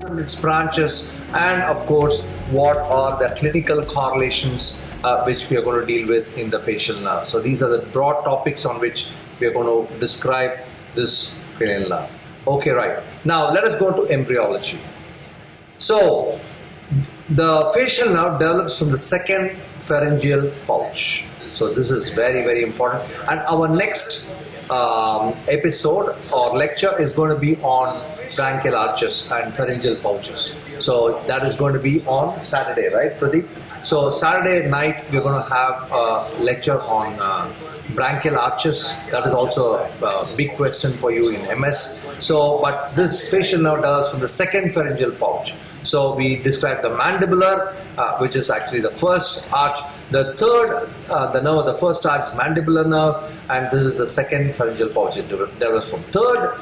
its branches, and of course what are the clinical correlations which we are going to deal with in the facial nerve. So these are the broad topics on which we are going to describe this cranial nerve. Okay, right. Now let us go to embryology. So the facial nerve develops from the second pharyngeal pouch. So this is very, very important. And our next episode or lecture is going to be on branchial arches and pharyngeal pouches. So that is going to be on Saturday, right, Pradeep? So Saturday night we're going to have a lecture on branchial arches. That is also a big question for you in MS. So, but this facial nerve develops from the second pharyngeal pouch. So we described the mandibular, which is actually the first arch. The third, the nerve of the first arch is mandibular nerve, and this is the second pharyngeal pouch. It develops from third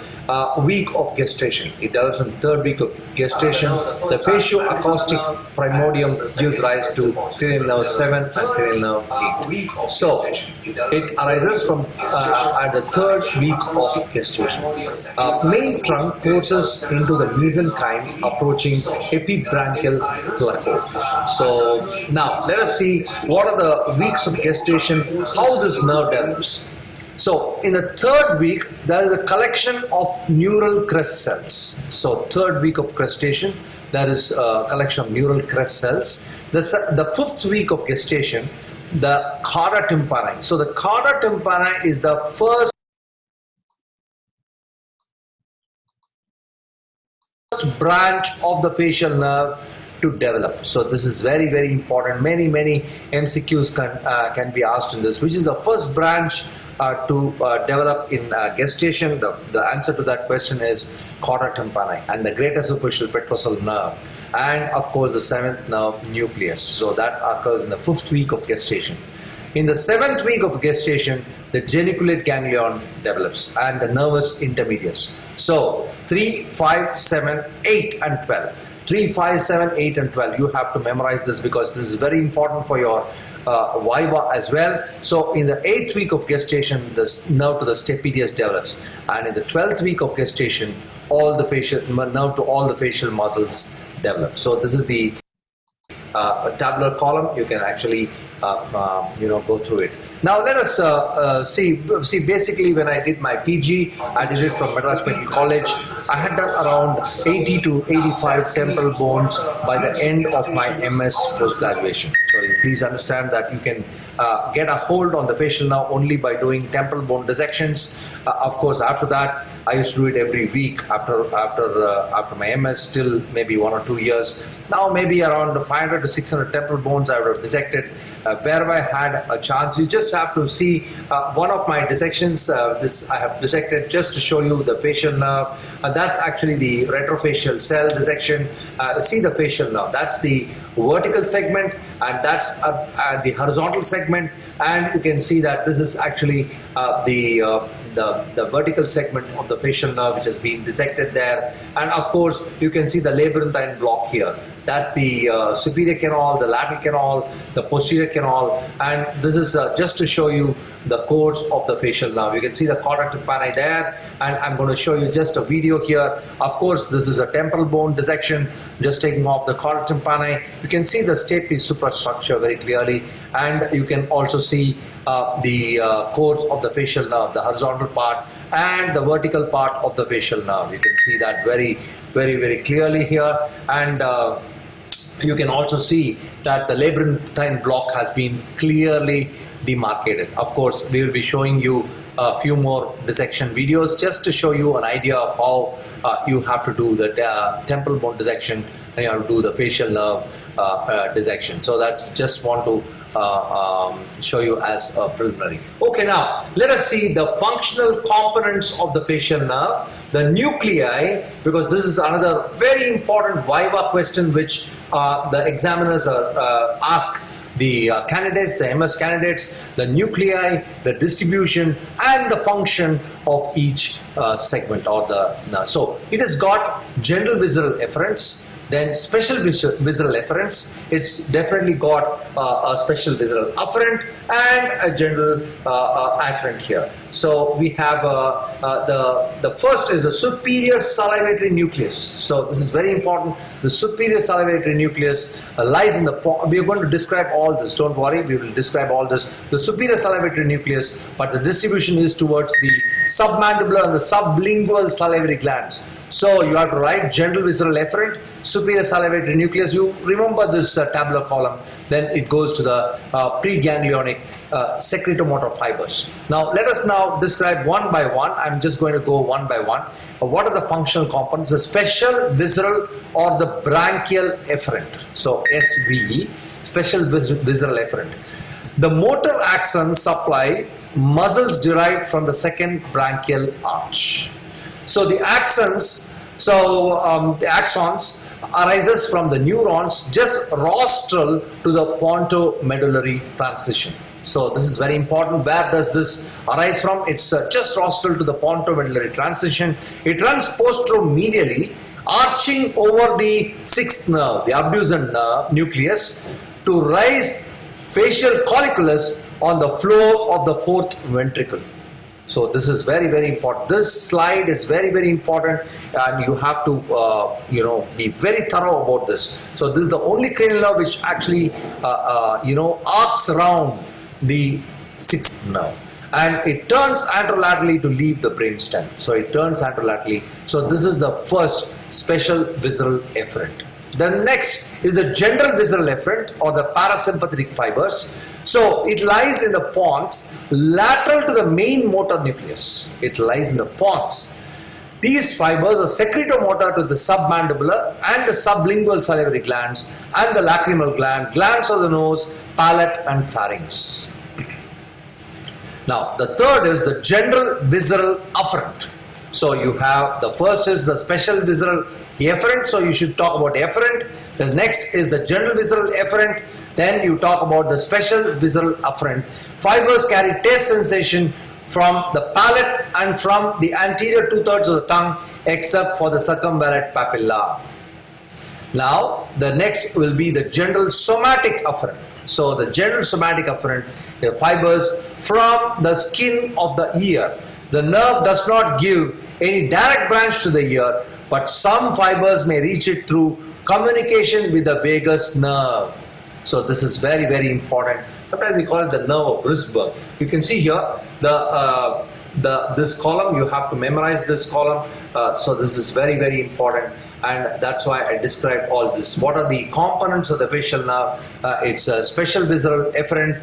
week of gestation. It develops from third week of gestation. The fascio-acoustic primordium gives rise to cranial nerve 7 and cranial nerve 8. So it arises from at the third week of gestation. Main trunk courses into the mesenchyme, approaching epibranchial plateau. So now let us see what are the weeks of gestation, how this nerve develops. So in the third week there is a collection of neural crest cells. So third week of gestation there is a collection of neural crest cells. The fifth week of gestation, the chorda tympani. So the chorda tympani is the first branch of the facial nerve to develop. So this is very, very important. Many MCQs can be asked in this. Which is the first branch to develop in gestation? The answer to that question is chorda tympani, and the greater superficial petrosal nerve, and of course the seventh nerve nucleus. So that occurs in the fifth week of gestation. In the seventh week of gestation, the geniculate ganglion develops and the nervous intermediates. So 3, 5, 7, 8 and 12. 3, 5, 7, 8 and 12. You have to memorize this because this is very important for your viva as well. So in the 8th week of gestation, the nerve to the stapedius develops, and in the 12th week of gestation, all the facial nerve to all the facial muscles develop. So this is the tabular column. You can actually go through it. Now let us see basically when I did my PG, I did it from Madras Medical College. I had done around 80 to 85 temporal bones by the end of my MS post-graduation. So you please understand that you can get a hold on the facial nerve only by doing temporal bone dissections. Of course, after that, I used to do it every week after my MS, still maybe 1 or 2 years. Now maybe around 500 to 600 temporal bones I would have dissected wherever I had a chance. You just have to see one of my dissections. This I have dissected just to show you the facial nerve. That's actually the retrofacial cell dissection. See the facial nerve. That's the vertical segment, and that's the horizontal segment. And you can see that this is actually the vertical segment of the facial nerve which has been dissected there. And of course you can see the labyrinthine block here. That's the superior canal, the lateral canal, the posterior canal, and this is just to show you the course of the facial nerve. You can see the chorda tympani there, and I'm going to show you just a video here. Of course, this is a temporal bone dissection, just taking off the chorda tympani. You can see the stapes suprastructure very clearly, and you can also see the course of the facial nerve, the horizontal part and the vertical part of the facial nerve. You can see that very clearly here, and you can also see that the labyrinthine block has been clearly demarcated. Of course, we will be showing you a few more dissection videos just to show you an idea of how you have to do the temporal bone dissection and you have to do the facial nerve dissection. So that's just want to show you as a preliminary. Okay, now let us see the functional components of the facial nerve, the nuclei, because this is another very important viva question which the examiners ask the candidates, the MS candidates, the nuclei, the distribution and the function of each segment or the so it has got general visceral efferents, then special visceral efferents. It's definitely got a special visceral afferent and a general afferent here. So we have the first is the superior salivatory nucleus. So this is very important. The superior salivatory nucleus lies in the we are going to describe all this. Don't worry, we will describe all this. The superior salivatory nucleus, but the distribution is towards the submandibular and the sublingual salivary glands. So you have to write general visceral efferent, superior salivatory nucleus. You remember this tabular column. Then it goes to the preganglionic secretomotor fibers. Now let us now describe one by one. I'm just going to go one by one. What are the functional components? The special visceral or the branchial efferent. So SVE, special visceral efferent. The motor axons supply muscles derived from the second branchial arch. So the axons, the axons arises from the neurons just rostral to the pontomedullary transition. So this is very important. Where does this arise from? It's just rostral to the pontomedullary transition. It runs posteromedially, arching over the sixth nerve, the abducens nerve nucleus, to rise facial colliculus on the floor of the fourth ventricle. So this is very, very important. This slide is very, very important, and you have to be very thorough about this. So this is the only cranial nerve which actually arcs around the sixth nerve, and it turns anterolaterally to leave the brainstem. So it turns anterolaterally. So this is the first special visceral efferent. The next is the general visceral efferent or the parasympathetic fibers. So it lies in the pons lateral to the main motor nucleus. It lies in the pons. These fibers are secretomotor to the submandibular and the sublingual salivary glands and the lacrimal gland, glands of the nose, palate and pharynx. Now the third is the general visceral afferent. So you have, the first is the special visceral efferent, so you should talk about efferent. The next is the general visceral efferent. Then you talk about the special visceral afferent. Fibers carry taste sensation from the palate and from the anterior 2/3 of the tongue, except for the circumvallate papilla. Now the next will be the general somatic afferent. So the general somatic afferent, the fibers from the skin of the ear. The nerve does not give any direct branch to the ear, but some fibers may reach it through communication with the vagus nerve. So this is very, very important. Sometimes we call it the nerve of Risberg. You can see here this column. You have to memorize this column. So this is very, very important, and that's why I described all this. What are the components of the facial nerve? It's a special visceral efferent,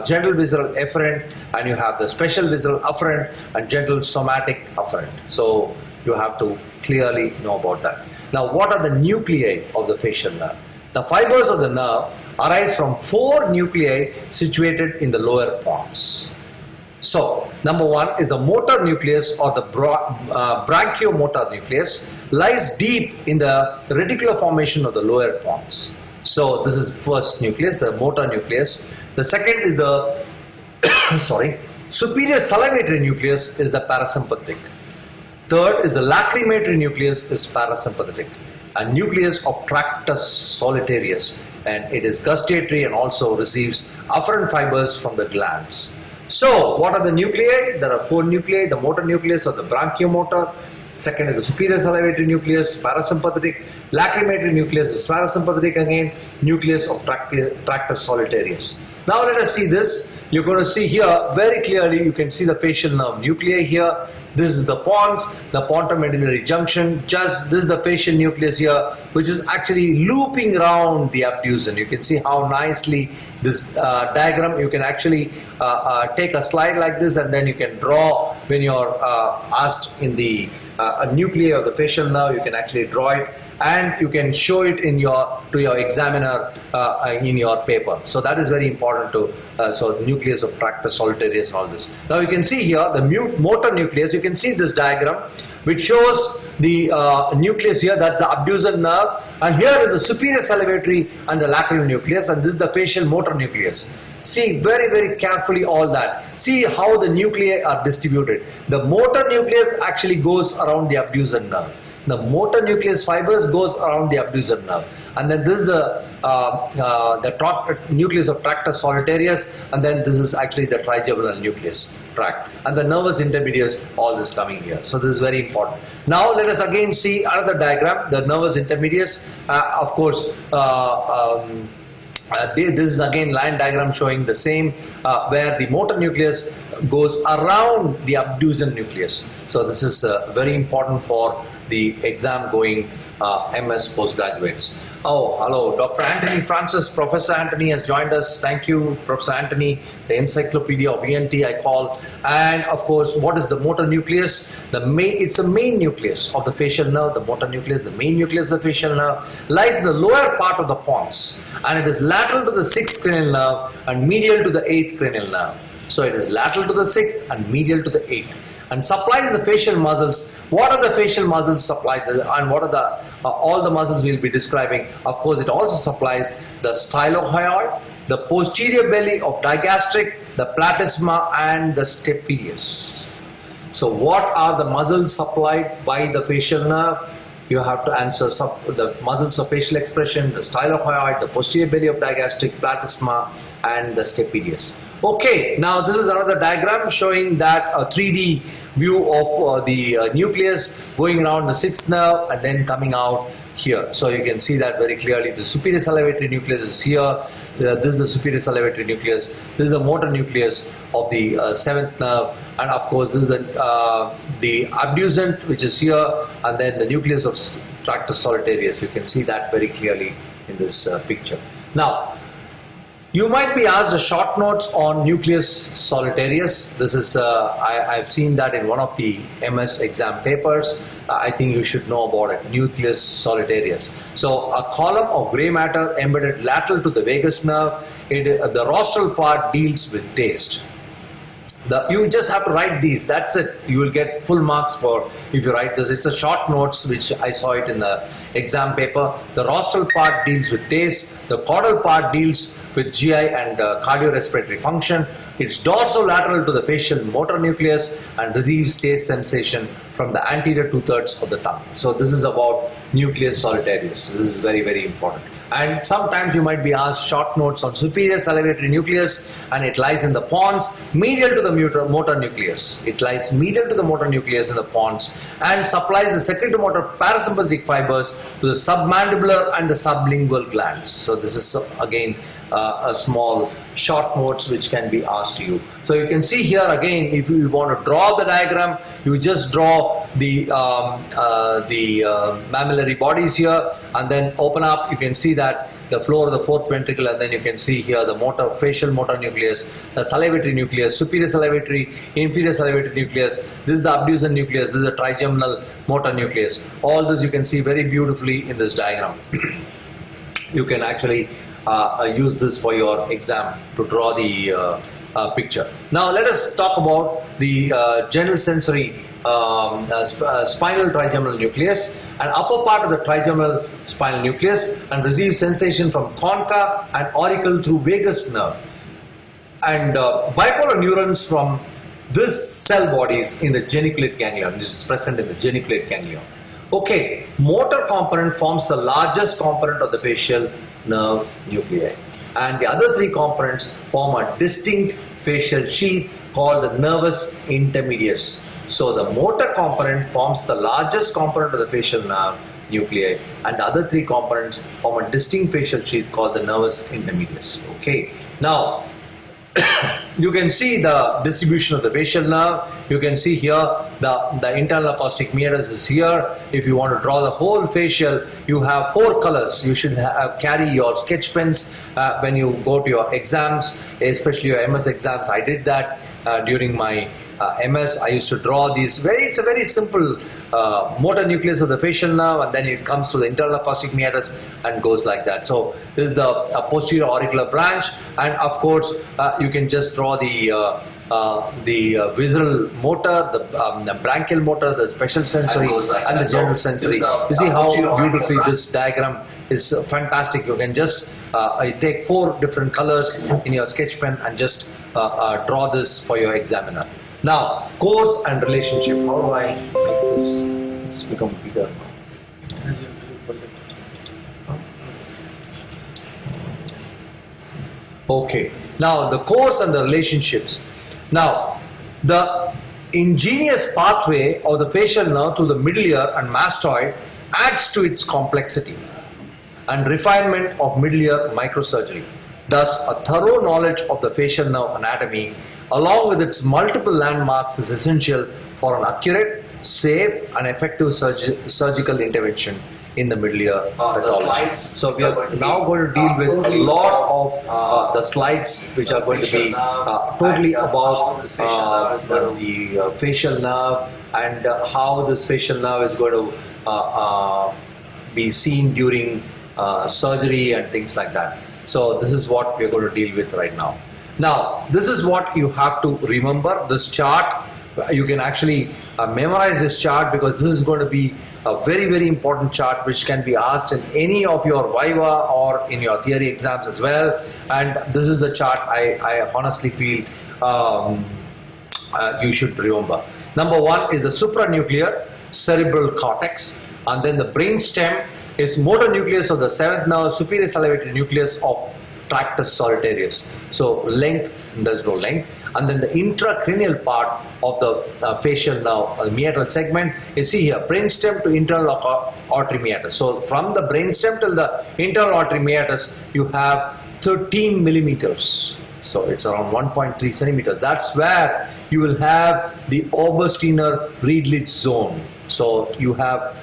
general visceral efferent, and you have the special visceral afferent and general somatic afferent. So you have to clearly know about that. Now, what are the nuclei of the facial nerve? The fibers of the nerve arise from 4 nuclei situated in the lower pons. So, number 1 is the motor nucleus or the branchiomotor nucleus, lies deep in the reticular formation of the lower pons. So, this is first nucleus, the motor nucleus. The second is the superior salivatory nucleus is the parasympathetic. Third is the lacrimatory nucleus is parasympathetic. A nucleus of tractus solitarius, and it is gustatory and also receives afferent fibers from the glands. So what are the nuclei? There are 4 nuclei: the motor nucleus or the branchiomotor. Second is the superior salivatory nucleus, parasympathetic. Lacrimatory nucleus is parasympathetic again, nucleus of tractus solitarius. Now let us see this. You're going to see here very clearly, you can see the facial nerve nuclei here. This is the pons, the pontomedullary junction. Just this is the facial nucleus here, which is actually looping around the abdusen. You can see how nicely this diagram, you can actually take a slide like this, and then you can draw when you're asked in the nuclei of the facial nerve. You can actually draw it, and you can show it in to your examiner in your paper. So that is very important to so nucleus of tractus solitarius and all this. Now you can see here the motor nucleus. You can see this diagram which shows the nucleus here, that's the abdusen nerve, and here is the superior salivatory and the lacrimal nucleus, and this is the facial motor nucleus. See very, very carefully all that. See how the nuclei are distributed. The motor nucleus actually goes around the abdusen nerve. The motor nucleus fibers goes around the abducer nerve, and then this is the nucleus of tractus solitarius, and then this is actually the trigeminal nucleus tract, and the nervus intermedius, all this coming here. So this is very important. Now let us again see another diagram, the nervus intermedius. Of course, this is again line diagram showing the same, where the motor nucleus goes around the abducent nucleus. So this is very important for the exam going MS postgraduates. Oh, hello, Dr. Anthony Francis. Professor Anthony has joined us. Thank you, Professor Anthony, the encyclopedia of ENT I call. And of course, what is the motor nucleus? It's a main nucleus of the facial nerve. The motor nucleus, the main nucleus of the facial nerve, lies in the lower part of the pons, and it is lateral to the 6th cranial nerve and medial to the 8th cranial nerve. So it is lateral to the 6th and medial to the 8th, and supplies the facial muscles. What are the facial muscles supplied, and what are the all the muscles we will be describing? Of course, it also supplies the stylohyoid, the posterior belly of digastric, the platysma, and the stapedius. So what are the muscles supplied by the facial nerve? You have to answer the muscles of facial expression, the stylohyoid, the posterior belly of digastric, platysma, and the stapedius. Okay, now this is another diagram showing that a 3D view of the nucleus going around the 6th nerve and then coming out here. So you can see that very clearly. The superior salivatory nucleus is here. This is the superior salivatory nucleus. This is the motor nucleus of the 7th nerve, and of course this is the abducent, which is here, and then the nucleus of tractus solitarius. You can see that very clearly in this picture. Now, you might be asked a short notes on nucleus solitarius. This is I've seen that in one of the MS exam papers. I think you should know about it. Nucleus solitarius. So a column of gray matter embedded lateral to the vagus nerve. The rostral part deals with taste. You just have to write these. That's it. You will get full marks for if you write this. It's a short notes which I saw it in the exam paper. The rostral part deals with taste. The caudal part deals with GI and cardiorespiratory function. It's dorsolateral to the facial motor nucleus and receives taste sensation from the anterior 2/3 of the tongue. So this is about nucleus solitarius. This is very, very important. And sometimes you might be asked short notes on superior salivatory nucleus, and it lies in the pons medial to the motor nucleus. It lies medial to the motor nucleus in the pons and supplies the secretomotor parasympathetic fibers to the submandibular and the sublingual glands. So this is again a small short notes which can be asked to you. So you can see here again, if you want to draw the diagram, you just draw the mammillary bodies here and then open up. You can see that the floor of the 4th ventricle, and then you can see here the facial motor nucleus, the salivatory nucleus, superior salivatory, inferior salivatory nucleus. This is the abducent nucleus. This is the trigeminal motor nucleus. All this you can see very beautifully in this diagram. You can actually use this for your exam to draw the picture. Now let us talk about the general sensory spinal trigeminal nucleus, and upper part of the trigeminal spinal nucleus, and receives sensation from concha and auricle through vagus nerve, and bipolar neurons from this cell bodies in the geniculate ganglion. This is present in the geniculate ganglion. Okay, motor component forms the largest component of the facial nerve nuclei, and the other 3 components form a distinct facial sheath called the nervus intermedius. So the motor component forms the largest component of the facial nerve nuclei, and the other 3 components form a distinct facial sheath called the nervus intermedius. Okay, now you can see the distribution of the facial nerve. You can see here the internal acoustic meatus is here. If you want to draw the whole facial, you have 4 colors. You should carry your sketch pens when you go to your exams, especially your MS exams. I did that during my MS. I used to draw these it's a very simple motor nucleus of the facial nerve, and then it comes through the internal acoustic meatus and goes like that. So this is the posterior auricular branch, and of course you can just draw the visceral motor, the branchial motor, the special sensory, and the general sensory. You see how beautifully this diagram is fantastic. You can just take 4 different colors in your sketch pen and just draw this for your examiner. Now, course and relationship. How do I make this become bigger. Okay, now the course and the relationships. Now, the ingenious pathway of the facial nerve through the middle ear and mastoid adds to its complexity and refinement of middle ear microsurgery. Thus, a thorough knowledge of the facial nerve anatomy, along with its multiple landmarks, is essential for an accurate, safe, and effective surgical intervention in the middle ear pathology. So we are now going to deal with a lot of the slides which are going to be totally about the facial nerve and how this facial nerve is going to be seen during surgery and things like that. So this is what we are going to deal with right now. Now, this is what you have to remember. This chart, you can actually memorize this chart, because this is going to be a very, very important chart which can be asked in any of your viva or in your theory exams as well. And this is the chart I honestly feel you should remember. Number one is the supranuclear cerebral cortex, and then the brain stem is motor nucleus of the seventh nerve, superior salivatory nucleus of tractus solitarius. So length, there's no length. And then the intracranial part of the facial nerve, the meatal segment, you see here, brainstem to internal artery meatus. So from the brainstem till the internal artery meatus, you have 13 millimeters. So it's around 1.3 centimeters. That's where you will have the Obersteiner Riedlich zone. So you have,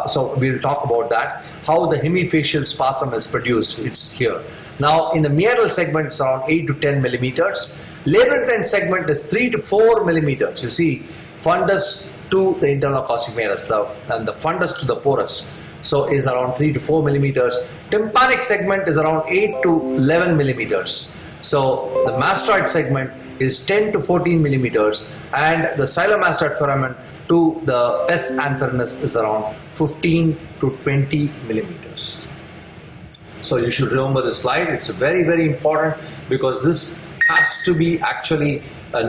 so we'll talk about that, how the hemifacial spasm is produced. It's here. Now in the meatal segment, it's around 8 to 10 millimeters. Labyrinthine segment is 3 to 4 millimeters. You see, fundus to the internal acoustic meatus, and the fundus to the porus, so is around 3 to 4 millimeters. Tympanic segment is around 8 to 11 millimeters. So the mastoid segment is 10 to 14 millimeters, and the stylomastoid foramen to the pes anserinus is around 15 to 20 millimeters. So you should remember this slide. It's very, very important, because this has to be actually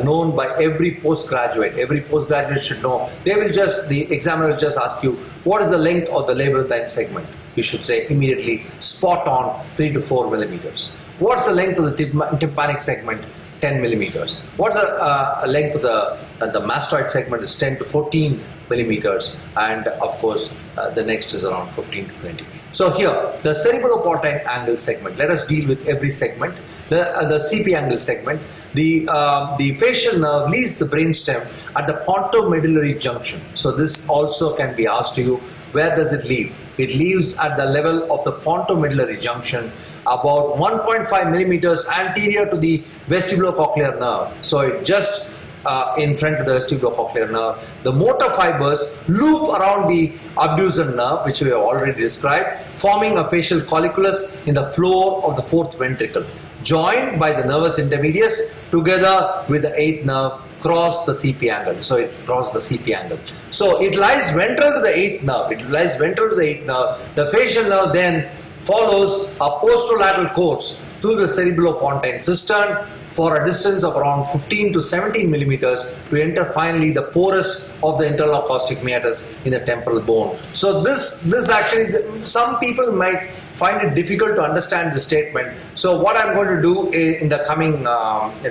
known by every postgraduate. Every postgraduate should know. They will just, the examiner will just ask you, what is the length of the labyrinthine segment? You should say immediately, spot on, 3 to 4 millimeters. What's the length of the tympanic segment? 10 millimeters. What's the length of the mastoid segment? Is 10 to 14 millimeters, and of course the next is around 15 to 20. So here, the cerebroportine angle segment. Let us deal with every segment. The CP angle segment. The facial nerve leaves the brainstem at the pontomedullary junction. So this also can be asked to you. Where does it leave? It leaves at the level of the pontomedullary junction, about 1.5 millimeters anterior to the vestibulocochlear nerve. So it just in front of the vestibulocochlear nerve. The motor fibers loop around the abducens nerve, which we have already described, forming a facial colliculus in the floor of the fourth ventricle, joined by the nervus intermedius together with the eighth nerve, cross the CP angle. So it crosses the CP angle. So it lies ventral to the eighth nerve. It lies ventral to the eighth nerve. The facial nerve then follows a posterolateral course through the cerebropontine cistern for a distance of around 15 to 17 millimeters to enter finally the porus of the internal acoustic meatus in the temporal bone. So this actually, some people might find it difficult to understand the statement. So what I'm going to do in the coming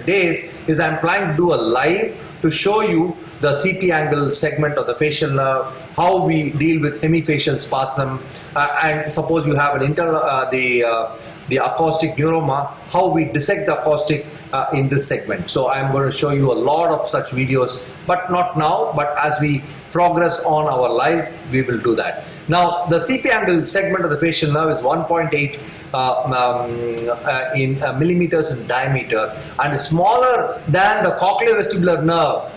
days is I'm planning to do a live to show you the CP angle segment of the facial nerve, how we deal with hemifacial spasm, and suppose you have an internal the acoustic neuroma, how we dissect the acoustic in this segment. So I'm going to show you a lot of such videos, but not now, but as we progress on our life, we will do that. Now, the CP angle segment of the facial nerve is 1.8 in millimeters in diameter, and smaller than the cochleovestibular nerve,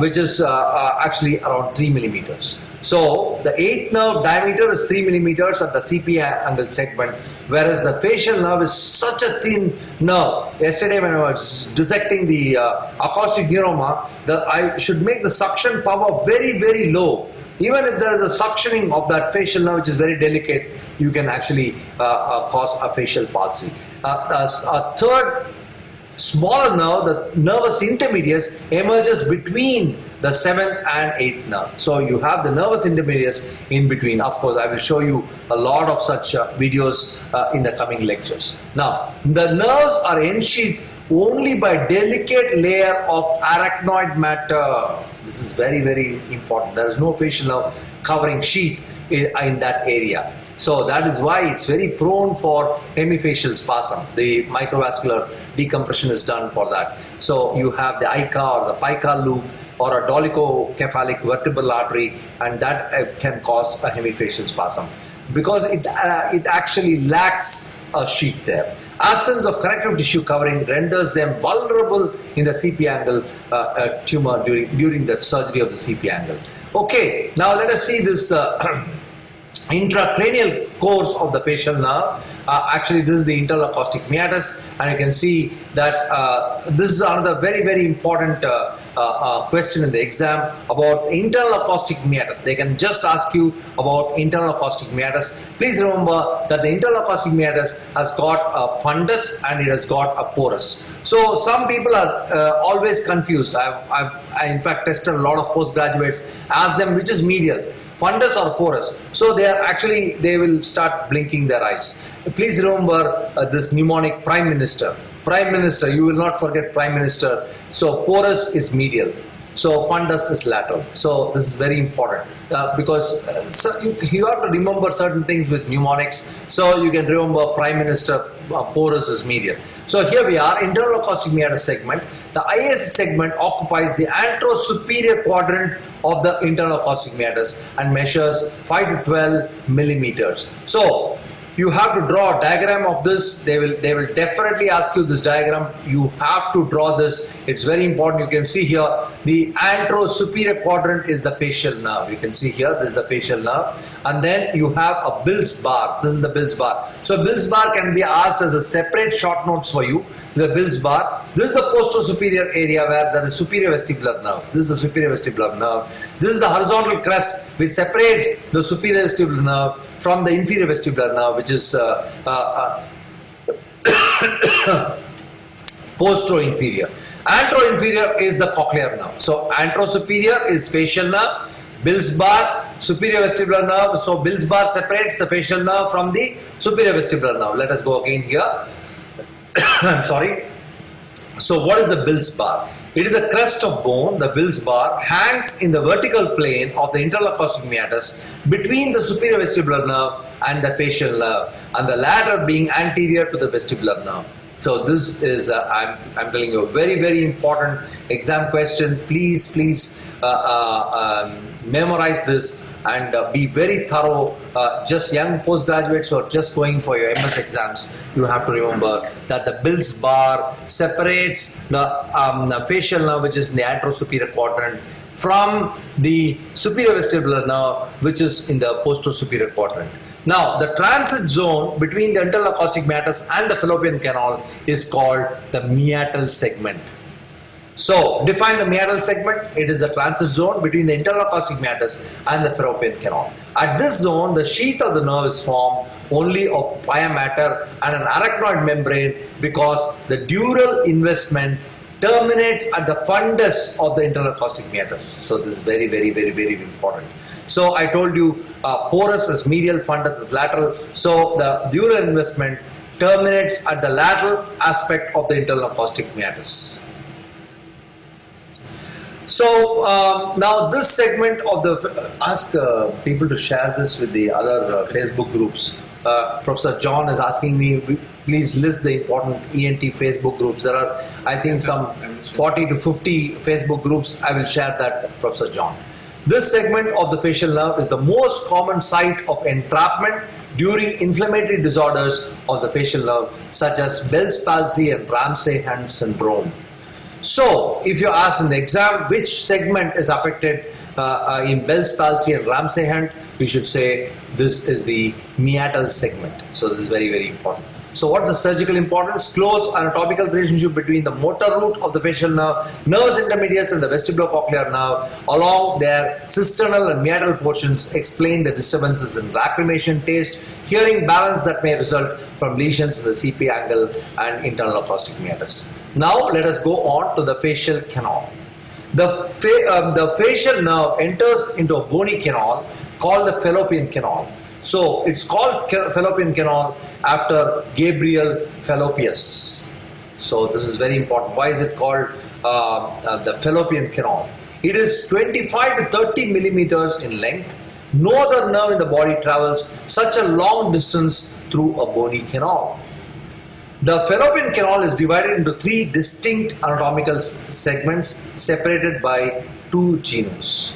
which is actually around 3 millimeters. So the eighth nerve diameter is 3 millimeters at the CP angle segment, whereas the facial nerve is such a thin nerve. Yesterday when I was dissecting the acoustic neuroma, I should make the suction power very, very low. Even if there is a suctioning of that facial nerve, which is very delicate, you can actually cause a facial palsy. A third smaller nerve, the nervus intermedius, emerges between the 7th and 8th nerve. So you have the nervus intermedius in between. Of course, I will show you a lot of such videos in the coming lectures. Now, the nerves are ensheathed only by delicate layer of arachnoid matter. This is very, very important. There is no facial nerve covering sheath in that area. So that is why it's very prone for hemifacial spasm. The microvascular decompression is done for that. So you have the ICA or the pica loop or a dolichocephalic vertebral artery, and that can cause a hemifacial spasm because it actually lacks a sheath there. Absence of connective tissue covering renders them vulnerable in the CP angle tumor during the surgery of the CP angle. Okay, now let us see this intracranial course of the facial nerve. Actually, this is the internal acoustic meatus, and you can see that this is another very, very important question in the exam about internal acoustic meatus. They can just ask you about internal acoustic meatus. Please remember that the internal acoustic meatus has got a fundus and it has got a porous. So some people are always confused. I in fact tested a lot of postgraduates, asked them which is medial, fundus or porous. So they will start blinking their eyes. Please remember this mnemonic: Prime Minister. Prime Minister, you will not forget Prime Minister. So porous is medial, so fundus is lateral. So this is very important because you have to remember certain things with mnemonics. So you can remember Prime Minister, porous is medial. So here we are, internal acoustic meatus segment. The IS segment occupies the anterosuperior quadrant of the internal acoustic meatus and measures 5 to 12 millimeters. So you have to draw a diagram of this. They will definitely ask you this diagram. You have to draw this. It's very important. You can see here the anterosuperior quadrant is the facial nerve. You can see here this is the facial nerve, and then you have a Bill's bar. This is the Bill's bar. So Bill's bar can be asked as a separate short notes for you. The Bill's bar. This is the posterior area where there is superior vestibular nerve. This is the superior vestibular nerve. This is the horizontal crest which separates the superior vestibular nerve from the inferior vestibular nerve, which is postero-inferior. Antero-inferior is the cochlear nerve. So anterosuperior is facial nerve. Bill's bar, superior vestibular nerve. So Bill's bar separates the facial nerve from the superior vestibular nerve. Let us go again here. I'm sorry. So what is the Bill's bar? It is a crest of bone. The Bill's bar hangs in the vertical plane of the internal acoustic meatus between the superior vestibular nerve and the facial nerve, and the latter being anterior to the vestibular nerve. So this is, I'm telling you, a very, very important exam question. Please memorize this and be very thorough. Just young postgraduates who are just going for your MS exams, you have to remember that the Bill's bar separates the facial nerve, which is in the anterosuperior quadrant, from the superior vestibular nerve, which is in the posterior quadrant. Now, the transit zone between the internal acoustic meatus and the fallopian canal is called the meatal segment. So, define the meatal segment. It is the transit zone between the internal acoustic meatus and the fallopian canal. At this zone, the sheath of the nerve is formed only of pia mater and an arachnoid membrane because the dural investment terminates at the fundus of the internal acoustic meatus. So, this is very, very, very, very important. So, I told you porous is medial, fundus is lateral. So, the dural investment terminates at the lateral aspect of the internal acoustic meatus. So now this segment of the, ask people to share this with the other Facebook groups. Professor John is asking me, please list the important ENT Facebook groups. There are, I think, some 40 to 50 Facebook groups. I will share that, Professor John. This segment of the facial nerve is the most common site of entrapment during inflammatory disorders of the facial nerve, such as Bell's palsy and Ramsay-Hunt syndrome. So, if you ask in the exam which segment is affected in Bell's palsy and Ramsay-Hunt, you should say this is the meatal segment. So, this is very, very important. So, what is the surgical importance? Close anatomical relationship between the motor root of the facial nerve, nerves intermedius and the vestibulocochlear nerve along their cisternal and meatal portions explain the disturbances in lacrimation, taste, hearing balance that may result from lesions in the CP angle and internal acoustic meatus. Now let us go on to the facial canal. The facial nerve enters into a bony canal called the fallopian canal. So it's called fallopian canal after Gabriel Fallopius. So this is very important. Why is it called the fallopian canal? It is 25 to 30 millimeters in length. No other nerve in the body travels such a long distance through a bony canal. The fallopian canal is divided into three distinct anatomical segments separated by two genus.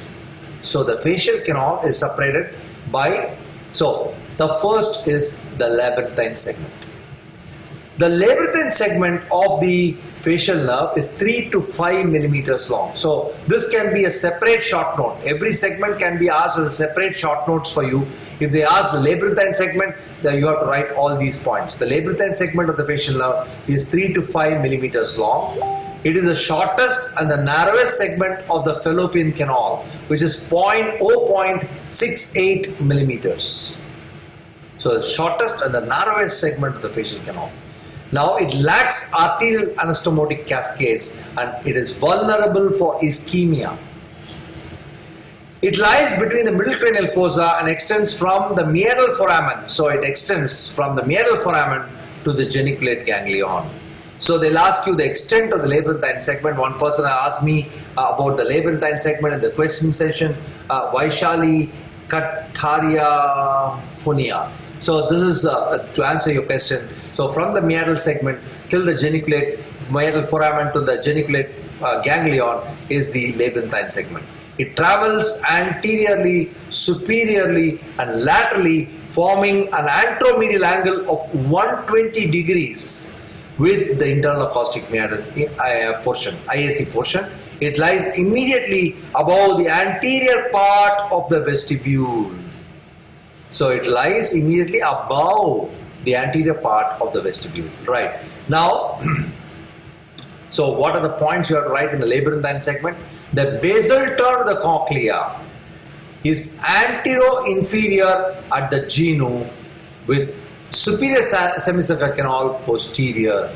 So the facial canal is separated by, so the first is the labyrinthine segment. The labyrinthine segment of the facial nerve is 3 to 5 millimeters long. So this can be a separate short note. Every segment can be asked as a separate short notes for you. If they ask the labyrinthine segment, then you have to write all these points. The labyrinthine segment of the facial nerve is 3 to 5 millimeters long. It is the shortest and the narrowest segment of the fallopian canal, which is 0.68 millimeters. So the shortest and the narrowest segment of the facial canal. Now it lacks arterial anastomotic cascades and it is vulnerable for ischemia. It lies between the middle cranial fossa and extends from the meatal foramen. So it extends from the meatal foramen to the geniculate ganglion. So they'll ask you the extent of the labyrinthine segment. One person asked me about the labyrinthine segment in the question session, Vaishali Kataria Punia. So this is to answer your question. So from the meatal segment till the geniculate, meatal foramen to the geniculate ganglion is the labyrinthine segment. It travels anteriorly, superiorly and laterally, forming an anteromedial angle of 120 degrees with the internal acoustic meatal portion, IAC portion. It lies immediately above the anterior part of the vestibule. So it lies immediately above the anterior part of the vestibule. Right. Now, so what are the points you have to write in the labyrinthine segment? The basal turn of the cochlea is antero-inferior at the genu with superior semicircular canal posterior.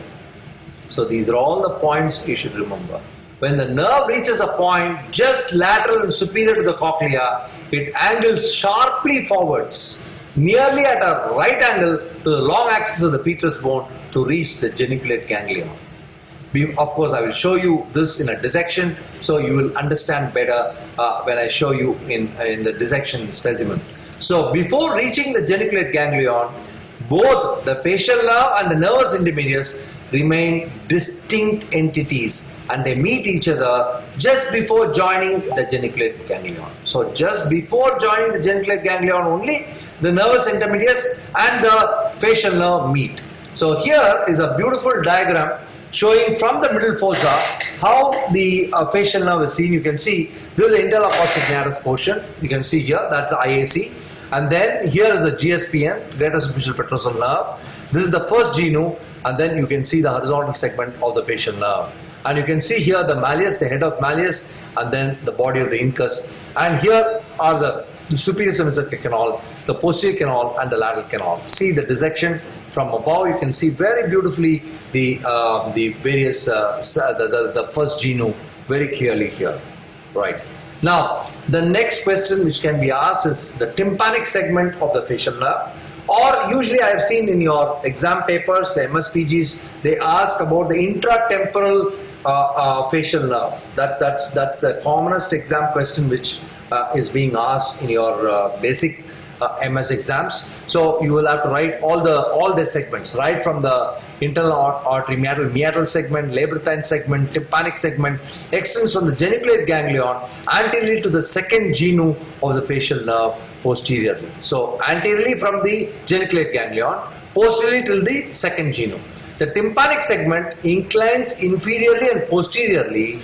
So these are all the points you should remember. When the nerve reaches a point just lateral and superior to the cochlea, it angles sharply forwards, nearly at a right angle to the long axis of the petrous bone to reach the geniculate ganglion. Of course, I will show you this in a dissection, so you will understand better when I show you in the dissection specimen. So before reaching the geniculate ganglion, both the facial nerve and the nervus intermedius remain distinct entities and they meet each other just before joining the geniculate ganglion. So just before joining the geniculate ganglion only, the nervus intermedius and the facial nerve meet. So here is a beautiful diagram showing from the middle fossa how the facial nerve is seen. You can see this is the internal acoustic meatus portion. You can see here, that's the IAC. And then here is the GSPN, greater superficial petrosal nerve. This is the first genu, and then you can see the horizontal segment of the facial nerve. And you can see here the malleus, the head of malleus, and then the body of the incus. And here are the superior semicircular canal, the posterior canal, and the lateral canal. See the dissection from above. You can see very beautifully the various the first genu very clearly here, right? Now, the next question which can be asked is the tympanic segment of the facial nerve. Or usually I have seen in your exam papers, the MSPGs, they ask about the intratemporal facial nerve. That's the commonest exam question which is being asked in your basic MS exams. So you will have to write all the segments, right from the internal artery meatal segment, labyrinthine segment, tympanic segment, extends from the geniculate ganglion anteriorly to the second genu of the facial nerve posteriorly. So anteriorly from the geniculate ganglion, posteriorly till the second genu. The tympanic segment inclines inferiorly and posteriorly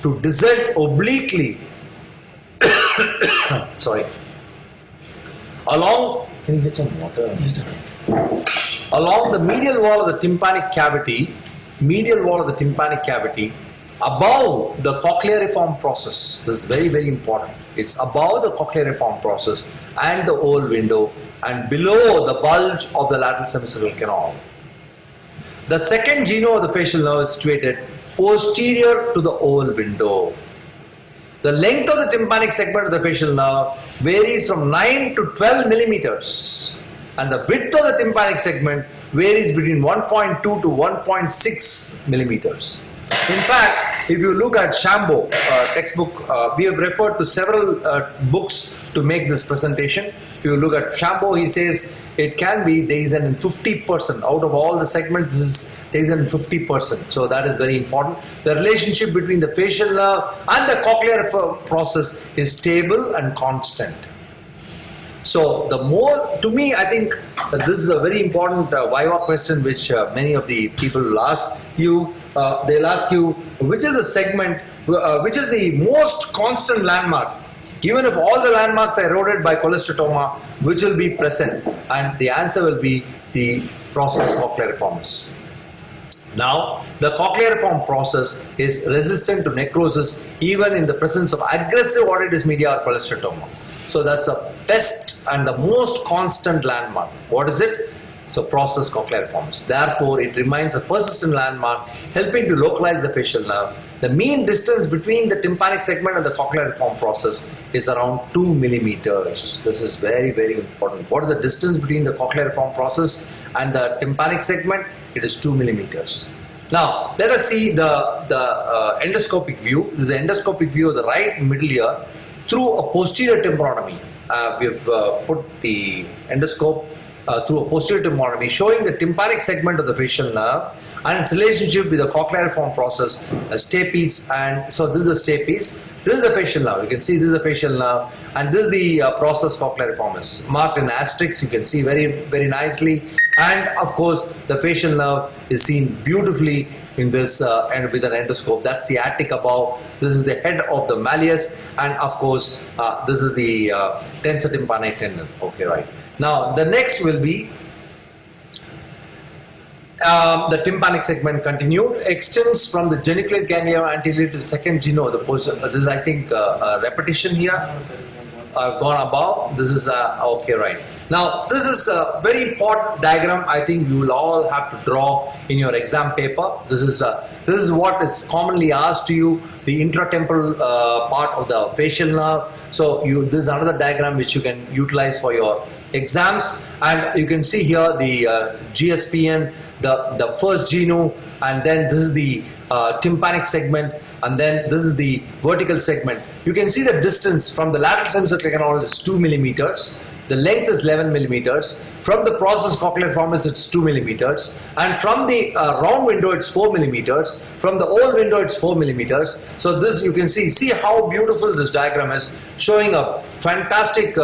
to descend obliquely sorry, along, can you get some water? Yes, along the medial wall of the tympanic cavity, above the cochleariform process. This is very, very important. It's above the cochleariform process and the oval window and below the bulge of the lateral semicircular canal. The second genu of the facial nerve is situated posterior to the oval window. The length of the tympanic segment of the facial nerve varies from 9 to 12 millimeters, and the width of the tympanic segment varies between 1.2 to 1.6 millimeters. In fact, if you look at Shambo textbook, we have referred to several books to make this presentation. If you look at Shambo, he says it can be there is an 50% out of all the segments. There is an 50%. So that is very important. The relationship between the facial nerve and the cochlear process is stable and constant. So the more, to me, I think this is a very important Viva question which many of the people will ask you. They'll ask you, which is the segment, which is the most constant landmark? Even if all the landmarks are eroded by cholesteatoma, which will be present? And the answer will be the process cochleariformis. Now, the cochleariform process is resistant to necrosis even in the presence of aggressive otitis media or cholesteatoma. So that's the best and the most constant landmark. What is it? So process cochleariformis. Therefore, it remains a persistent landmark, helping to localize the facial nerve. The mean distance between the tympanic segment and the cochleariform process is around 2 millimeters. This is very, very important. What is the distance between the cochleariform process and the tympanic segment? It is 2 millimeters. Now, let us see the endoscopic view. This is the endoscopic view of the right middle ear through a posterior tympanotomy. We have put the endoscope through a posterior tympanotomy showing the tympanic segment of the facial nerve and its relationship with the cochleariform process, a stapes, and so this is the stapes. This is the facial nerve. You can see this is the facial nerve, and this is the process cochleariformis marked in asterisks. You can see very, very nicely, and of course the facial nerve is seen beautifully in this and with an endoscope. That's the attic above. This is the head of the malleus, and of course this is the tensor tympanic tendon. Okay, right. Now the next will be the tympanic segment continued, extends from the geniculate ganglia anterior to the second geno. This is, I think, a repetition here. I've gone above. This is okay, right. Now this is a very important diagram. I think you will all have to draw in your exam paper. This is what is commonly asked to you, the intratemporal part of the facial nerve. So this is another diagram which you can utilize for your exams, and you can see here the GSPN, the first geno, and then this is the tympanic segment, and then this is the vertical segment. You can see the distance from the lateral semicircular canal is 2 millimeters. The length is 11 millimeters. From the process cochleariformis, it's 2 millimeters. And from the round window, it's 4 millimeters. From the oval window, it's 4 millimeters. So this you can see how beautiful this diagram is, showing a fantastic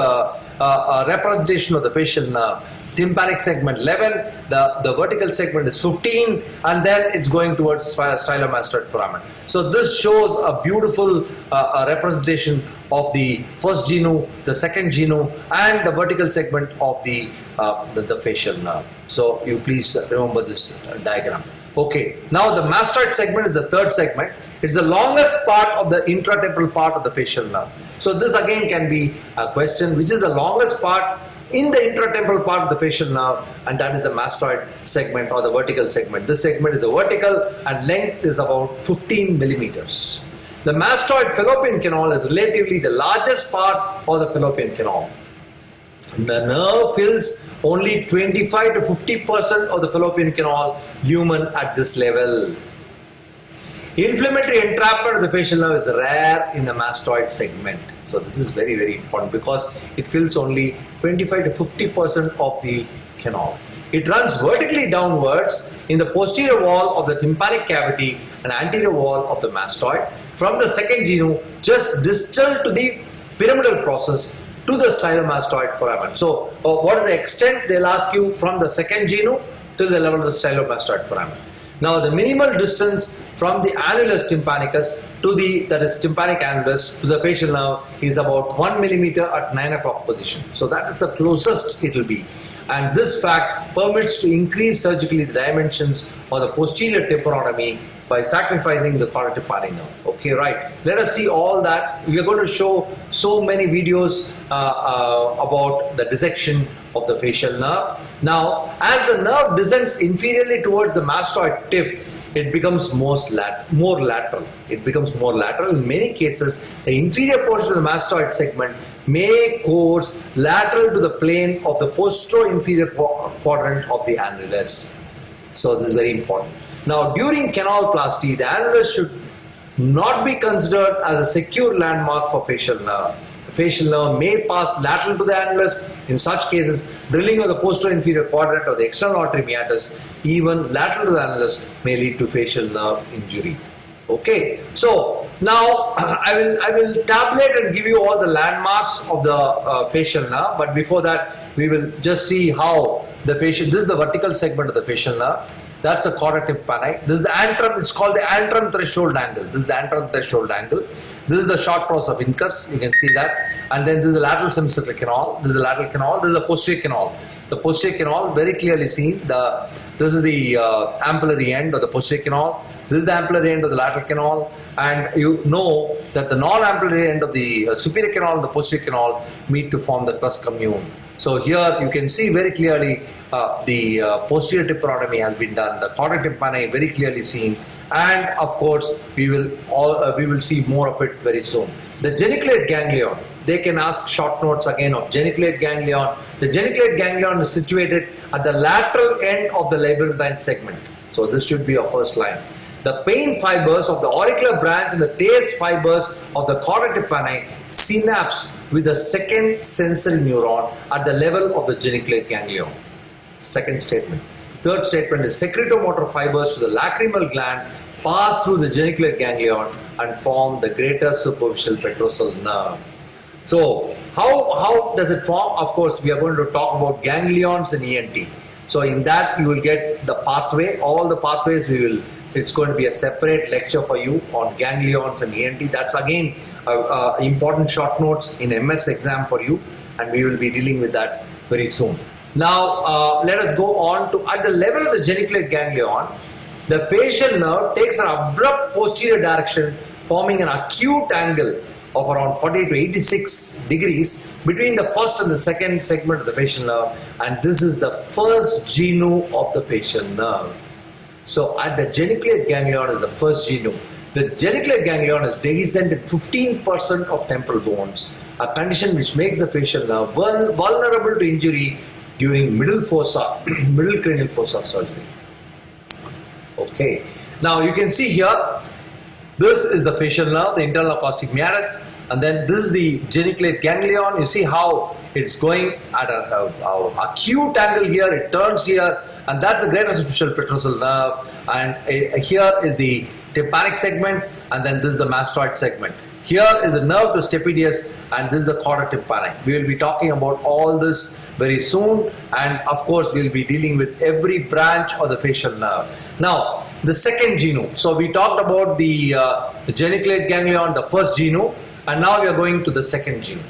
representation of the facial nerve. Tympanic segment 11, the vertical segment is 15, and then it's going towards stylomastoid foramen. So this shows a beautiful representation of the first genu, the second genu, and the vertical segment of the facial nerve. So you please remember this diagram. Okay, now the mastoid segment is the third segment. It's the longest part of the intratemporal part of the facial nerve. So this again can be a question, which is the longest part in the intratemporal part of the facial nerve, and that is the mastoid segment or the vertical segment. This segment is the vertical, and length is about 15 millimeters. The mastoid fallopian canal is relatively the largest part of the fallopian canal. The nerve fills only 25 to 50% of the fallopian canal lumen at this level. Inflammatory entrapment of the facial nerve is rare in the mastoid segment. So this is very, very important because it fills only 25 to 50% of the canal. It runs vertically downwards in the posterior wall of the tympanic cavity and anterior wall of the mastoid from the second genu, just distal to the pyramidal process to the stylomastoid foramen. So what is the extent? They'll ask you from the second genu to the level of the stylomastoid foramen. Now the minimal distance from the annulus tympanicus to that is tympanic annulus to the facial nerve is about 1 millimeter at 9 o'clock position. So that is the closest it will be. And this fact permits to increase surgically the dimensions of the posterior tympanotomy by sacrificing the conotympanic nerve. Okay, right. Let us see all that. We are going to show so many videos about the dissection of the facial nerve. Now, as the nerve descends inferiorly towards the mastoid tip, it becomes more lateral. It becomes more lateral. In many cases, the inferior portion of the mastoid segment may course lateral to the plane of the postero-inferior quadrant of the annulus. So this is very important. Now, during canaloplasty, the annulus should not be considered as a secure landmark for facial nerve. The facial nerve may pass lateral to the annulus. In such cases, drilling of the posterior-inferior quadrant or the external artery meatus, even lateral to the annulus, may lead to facial nerve injury. Okay, so now I will tabulate and give you all the landmarks of the facial nerve, but before that we will just see how the facial, this is the vertical segment of the facial nerve, that's the choroid tympani, this is the antrum, it's called the antrum threshold angle, this is the antrum threshold angle, this is the short process of incus, you can see that, and then this is the lateral semicircular canal, this is the lateral canal, this is the posterior canal. The posterior canal very clearly seen. This is the ampullary end of the posterior canal. This is the ampullary end of the lateral canal, and you know that the non-ampullary end of the superior canal and the posterior canal meet to form the crus commune. So here you can see very clearly the posterior tympanotomy has been done. The choroid tympani very clearly seen, and of course we will see more of it very soon. The geniculate ganglion. They can ask short notes again of geniculate ganglion. The geniculate ganglion is situated at the lateral end of the labyrinthine segment. So this should be your first line. The pain fibers of the auricular branch and the taste fibers of the choroid tympani synapse with the second sensory neuron at the level of the geniculate ganglion. Second statement. Third statement is secretomotor fibers to the lacrimal gland pass through the geniculate ganglion and form the greater superficial petrosal nerve. So how does it form? Of course, we are going to talk about ganglions in ENT. So in that you will get the pathway, all the pathways it's going to be a separate lecture for you on ganglions and ENT. That's again important short notes in MS exam for you, and we will be dealing with that very soon. Now let us go on to, at the level of the geniculate ganglion, the facial nerve takes an abrupt posterior direction, forming an acute angle of around 40 to 86 degrees between the first and the second segment of the facial nerve, and this is the first genu of the facial nerve. So at the geniculate ganglion is the first genu. The geniculate ganglion is dehiscent in 15% of temporal bones, a condition which makes the facial nerve vulnerable to injury during middle cranial fossa surgery. Okay, now you can see here, this is the facial nerve, the internal acoustic meatus, and then this is the geniculate ganglion. You see how it's going at an acute angle here, it turns here, and that's the greater superficial petrosal nerve, and here is the tympanic segment, and then this is the mastoid segment. Here is the nerve to stapedius, and this is the choroid tympani. We will be talking about all this very soon, and of course we will be dealing with every branch of the facial nerve. Now, the second genu. So we talked about the geniculate ganglion, the first genu, and now we are going to the second genu.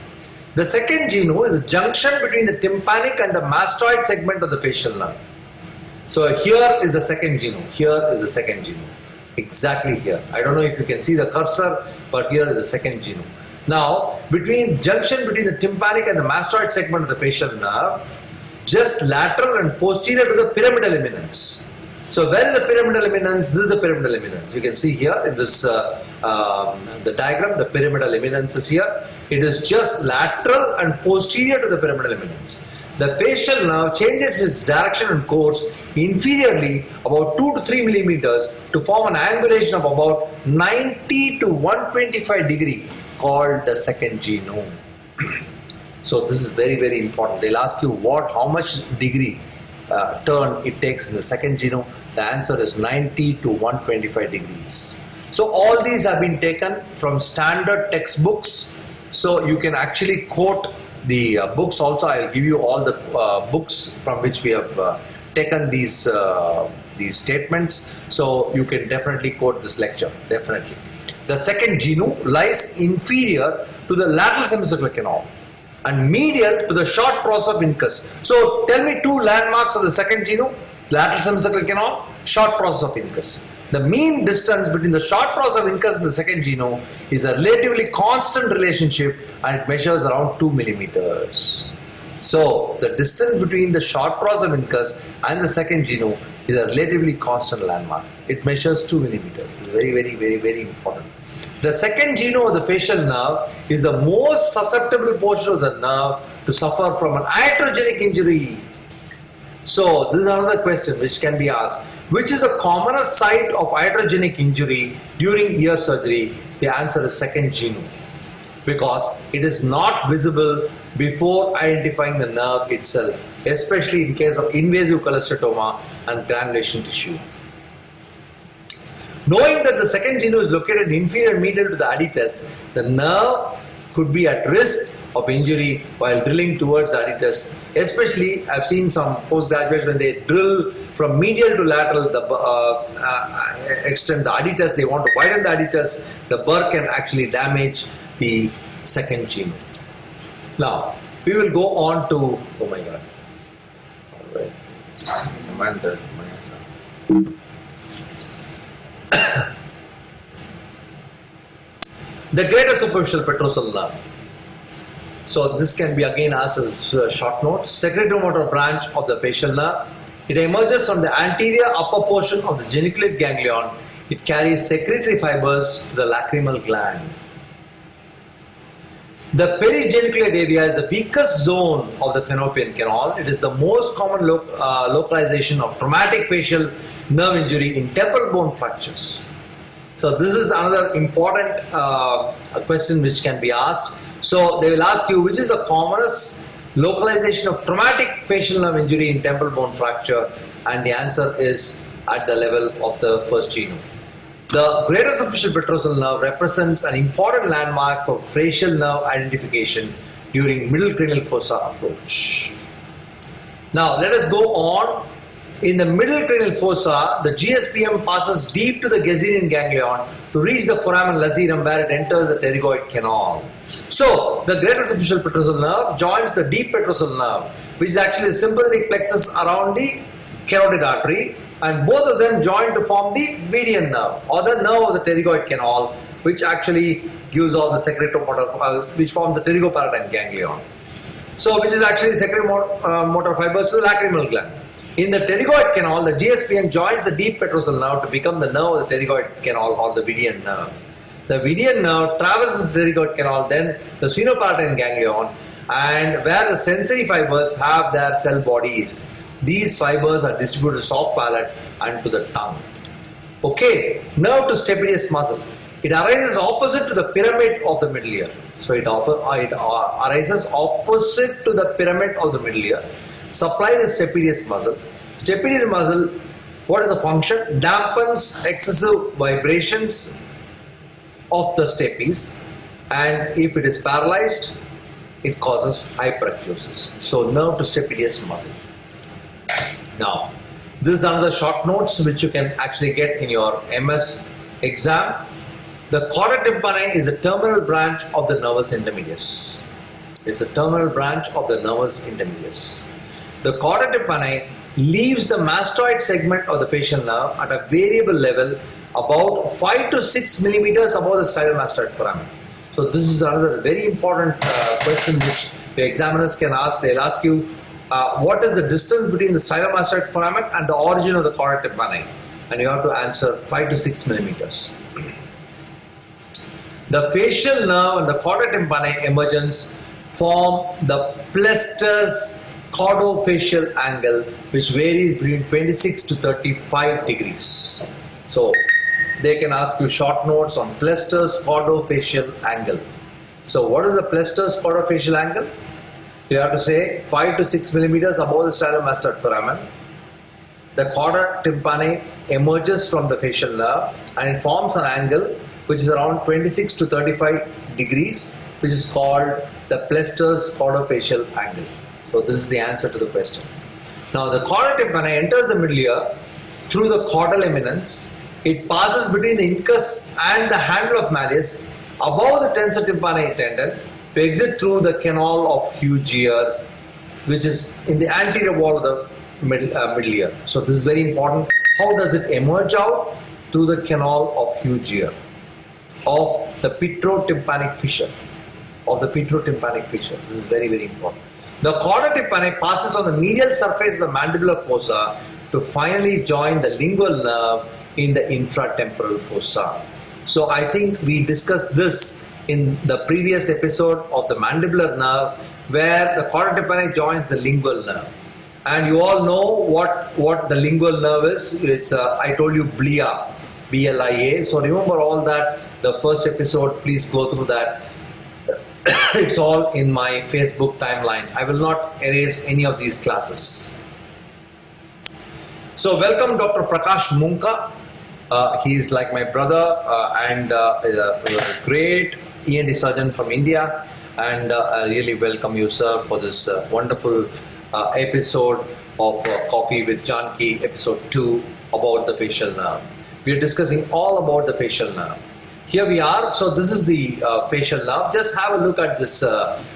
The second genu is the junction between the tympanic and the mastoid segment of the facial nerve. So here is the second genu. Here is the second genu. Exactly here. I don't know if you can see the cursor, but here is the second genu. Now, junction between the tympanic and the mastoid segment of the facial nerve, just lateral and posterior to the pyramidal eminence. So where is the pyramidal eminence? This is the pyramidal eminence. You can see here in this the diagram, the pyramidal eminence is here. It is just lateral and posterior to the pyramidal eminence. The facial nerve changes its direction and course inferiorly about 2 to 3 millimeters to form an angulation of about 90 to 125 degree called the second genu. So this is very, very important. They'll ask you how much degree turn it takes in the second genu. The answer is 90 to 125 degrees. So all these have been taken from standard textbooks. So you can actually quote the books also. I'll give you all the books from which we have taken these statements. So you can definitely quote this lecture, definitely. The second genu lies inferior to the lateral semicircular canal and medial to the short process of incus. So tell me two landmarks of the second genu: lateral semicircular canal, short process of incus. The mean distance between the short process of incus and the second genu is a relatively constant relationship, and it measures around 2 millimeters. So the distance between the short prosophonicus and the second genu is a relatively constant landmark. It measures 2 millimeters. It's very important. The second genu of the facial nerve is the most susceptible portion of the nerve to suffer from an iatrogenic injury. So this is another question which can be asked. Which is the commonest site of iatrogenic injury during ear surgery? The answer is second genu, because it is not visible before identifying the nerve itself, especially in case of invasive cholesteatoma and granulation tissue. Knowing that the second genu is located inferior medial to the adytus, the nerve could be at risk of injury while drilling towards the adytus. Especially, I've seen some postgraduates when they drill from medial to lateral, extend the adytus, they want to widen the adytus, the burr can actually damage the second genu. Now, we will go on to, oh my God, the greater superficial petrosal nerve. So this can be again asked as short notes. Secretomotor branch of the facial nerve. It emerges from the anterior upper portion of the geniculate ganglion. It carries secretory fibers to the lacrimal gland. The perigeniculate area is the weakest zone of the Fallopian canal. It is the most common localization of traumatic facial nerve injury in temporal bone fractures. So this is another important question which can be asked. So they will ask you which is the commonest localization of traumatic facial nerve injury in temporal bone fracture, and the answer is at the level of the first genu. The greater superficial petrosal nerve represents an important landmark for facial nerve identification during middle cranial fossa approach. Now let us go on. In the middle cranial fossa, the GSPM passes deep to the Gazinian ganglion to reach the foramen lacerum, where it enters the pterygoid canal. So the greater superficial petrosal nerve joins the deep petrosal nerve, which is actually the sympathetic plexus around the carotid artery, and both of them join to form the median nerve, or the nerve of the pterygoid canal, which actually gives all the secretomotor, which forms the pterygoparatine ganglion. So which is actually secretomotor fibers to the lacrimal gland. In the pterygoid canal, the GSPM joins the deep petrosal nerve to become the nerve of the pterygoid canal, or the Vidian nerve. The Vidian nerve traverses the pterygoid canal, then the sphenoparatine ganglion, and where the sensory fibers have their cell bodies. These fibers are distributed to soft palate and to the tongue. Okay, nerve to stapedius muscle. It arises opposite to the pyramid of the middle ear. So it arises opposite to the pyramid of the middle ear. Supplies the stapedius muscle. Stapedial muscle, what is the function? Dampens excessive vibrations of the stapes, and if it is paralyzed, it causes hyperechosis. So nerve to stapedius muscle. Now, this is another short notes which you can actually get in your MS exam. The chorda tympani is the terminal branch of the nervus intermedius. It's a terminal branch of the nervus intermedius. The chorda tympani leaves the mastoid segment of the facial nerve at a variable level about 5 to 6 millimeters above the stylomastoid foramen. So this is another very important question which the examiners can ask. They'll ask you what is the distance between the stylomastoid foramen and the origin of the chorda tympani, and you have to answer 5 to 6 millimeters. The facial nerve and the chorda tympani emergence form the plestus chordofacial angle, which varies between 26 to 35 degrees. So they can ask you short notes on plestus chordofacial angle. So what is the plestus chordofacial angle? You have to say 5 to 6 millimeters above the stylomastoid foramen. The chorda tympani emerges from the facial nerve and it forms an angle which is around 26 to 35 degrees, which is called the plestus chordofacial angle. So this is the answer to the question. Now the chorda tympani enters the middle ear through the chordal eminence. It passes between the incus and the handle of malleus above the tensor tympani tendon to exit through the canal of huge ear, which is in the anterior wall of the middle ear. So this is very important. How does it emerge out? Through the canal of huge ear, of the petrotympanic fissure, This is very, very important. The chorda tympani passes on the medial surface of the mandibular fossa to finally join the lingual nerve in the infratemporal fossa. So I think we discussed this in the previous episode of the mandibular nerve, where the chorda tympani joins the lingual nerve. And you all know what the lingual nerve is. It's I told you blia, B-L-I-A. So remember all that, the first episode, please go through that. It's all in my Facebook timeline. I will not erase any of these classes. So welcome Dr. Prakash Munka. He is like my brother and is a great ENT surgeon from India. And I really welcome you, sir, for this wonderful episode of Coffee with Janki, episode 2 about the facial nerve. We are discussing all about the facial nerve. Here we are. So this is the facial nerve. Just have a look at this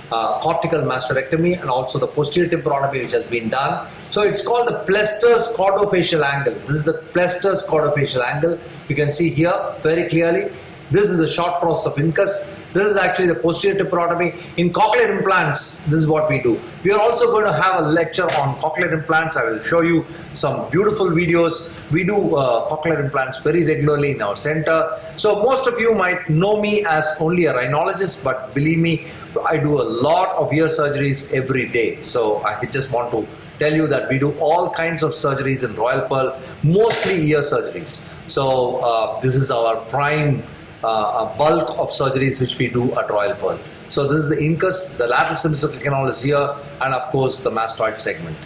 cortical mastoidectomy and also the posterior temporal which has been done. So it's called the Plester's cordofacial angle. This is the Plester's cordofacial angle. You can see here very clearly. This is the short process of incus. This is actually the posterior temporal. In cochlear implants, this is what we do. We are also going to have a lecture on cochlear implants. I will show you some beautiful videos. We do cochlear implants very regularly in our center. So most of you might know me as only a rhinologist, but believe me, I do a lot of ear surgeries every day. So I just want to tell you that we do all kinds of surgeries in Royal Pearl, mostly ear surgeries. So this is our prime a bulk of surgeries which we do at Royal Pearl. So this is the incus, the lateral semicircular canal is here, and of course the mastoid segment.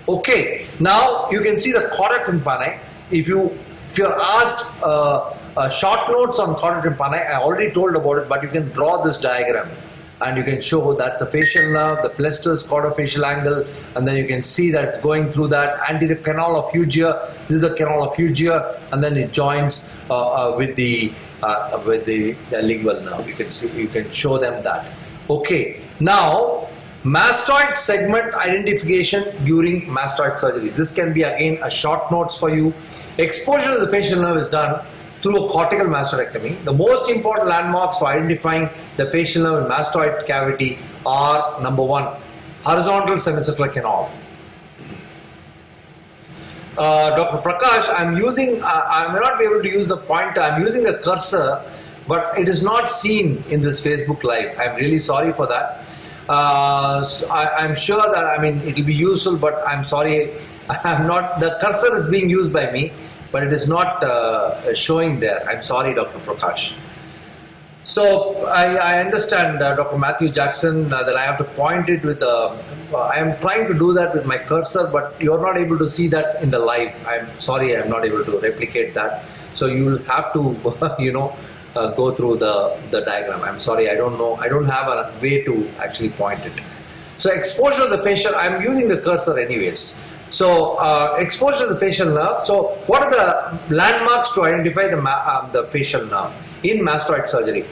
Okay, now you can see the chorda tympani. If you're asked short notes on chorda tympani, I already told about it, but you can draw this diagram and you can show that's the facial nerve, the Plester's cordofacial angle, and then you can see that going through that anterior canal of Hughes. This is the canal of Hughes, and then it joins with the lingual nerve. You can see, you can show them that. Okay, now mastoid segment identification during mastoid surgery. This can be again a short notes for you. Exposure to the facial nerve is done through a cortical mastoidectomy. The most important landmarks for identifying the facial nerve and mastoid cavity are: number 1, horizontal semicircular canal. Dr. Prakash, I'm using, I may not be able to use the pointer, I'm using the cursor, but it is not seen in this Facebook Live. I'm really sorry for that. So I'm sure that, I mean, it will be useful, but I'm sorry, I'm not, the cursor is being used by me, but it is not showing there. I'm sorry, Dr. Prakash. So I understand, Dr. Matthew Jackson, that I have to point it with the, I am trying to do that with my cursor, but you're not able to see that in the live. I'm sorry, I'm not able to replicate that. So you'll have to, go through the diagram. I'm sorry, I don't know. I don't have a way to actually point it. So exposure to the facial, I'm using the cursor anyways. So exposure to the facial nerve. So what are the landmarks to identify the facial nerve in mastoid surgery?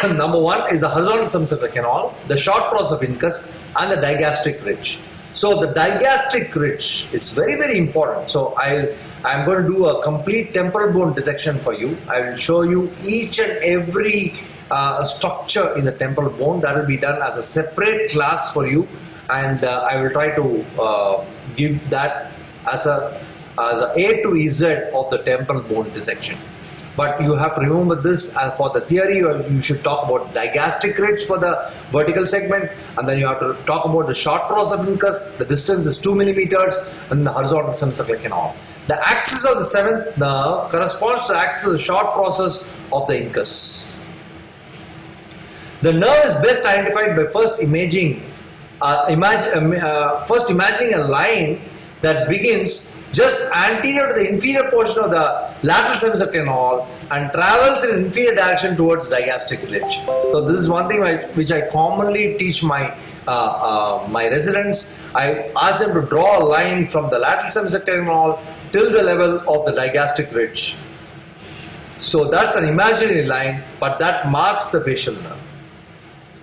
Number 1 is the horizontal semicircular canal, the short process of incus, and the digastric ridge. So the digastric ridge, it's very, very important. So I'm going to do a complete temporal bone dissection for you. I will show you each and every structure in the temporal bone. That will be done as a separate class for you, and I will try to give that as a A to Z of the temporal bone dissection. But you have to remember this, for the theory you should talk about digastric ridge for the vertical segment, and then you have to talk about the short process of incus. The distance is 2 millimeters, and the horizontal semicircular canal. The axis of the 7th nerve corresponds to the axis of the short process of the incus. The nerve is best identified by first imagining a line that begins just anterior to the inferior portion of the lateral semicircular canal and travels in an inferior direction towards digastric ridge. So this is one thing which I commonly teach my residents. I ask them to draw a line from the lateral semicircular canal till the level of the digastric ridge. So that's an imaginary line, but that marks the facial nerve.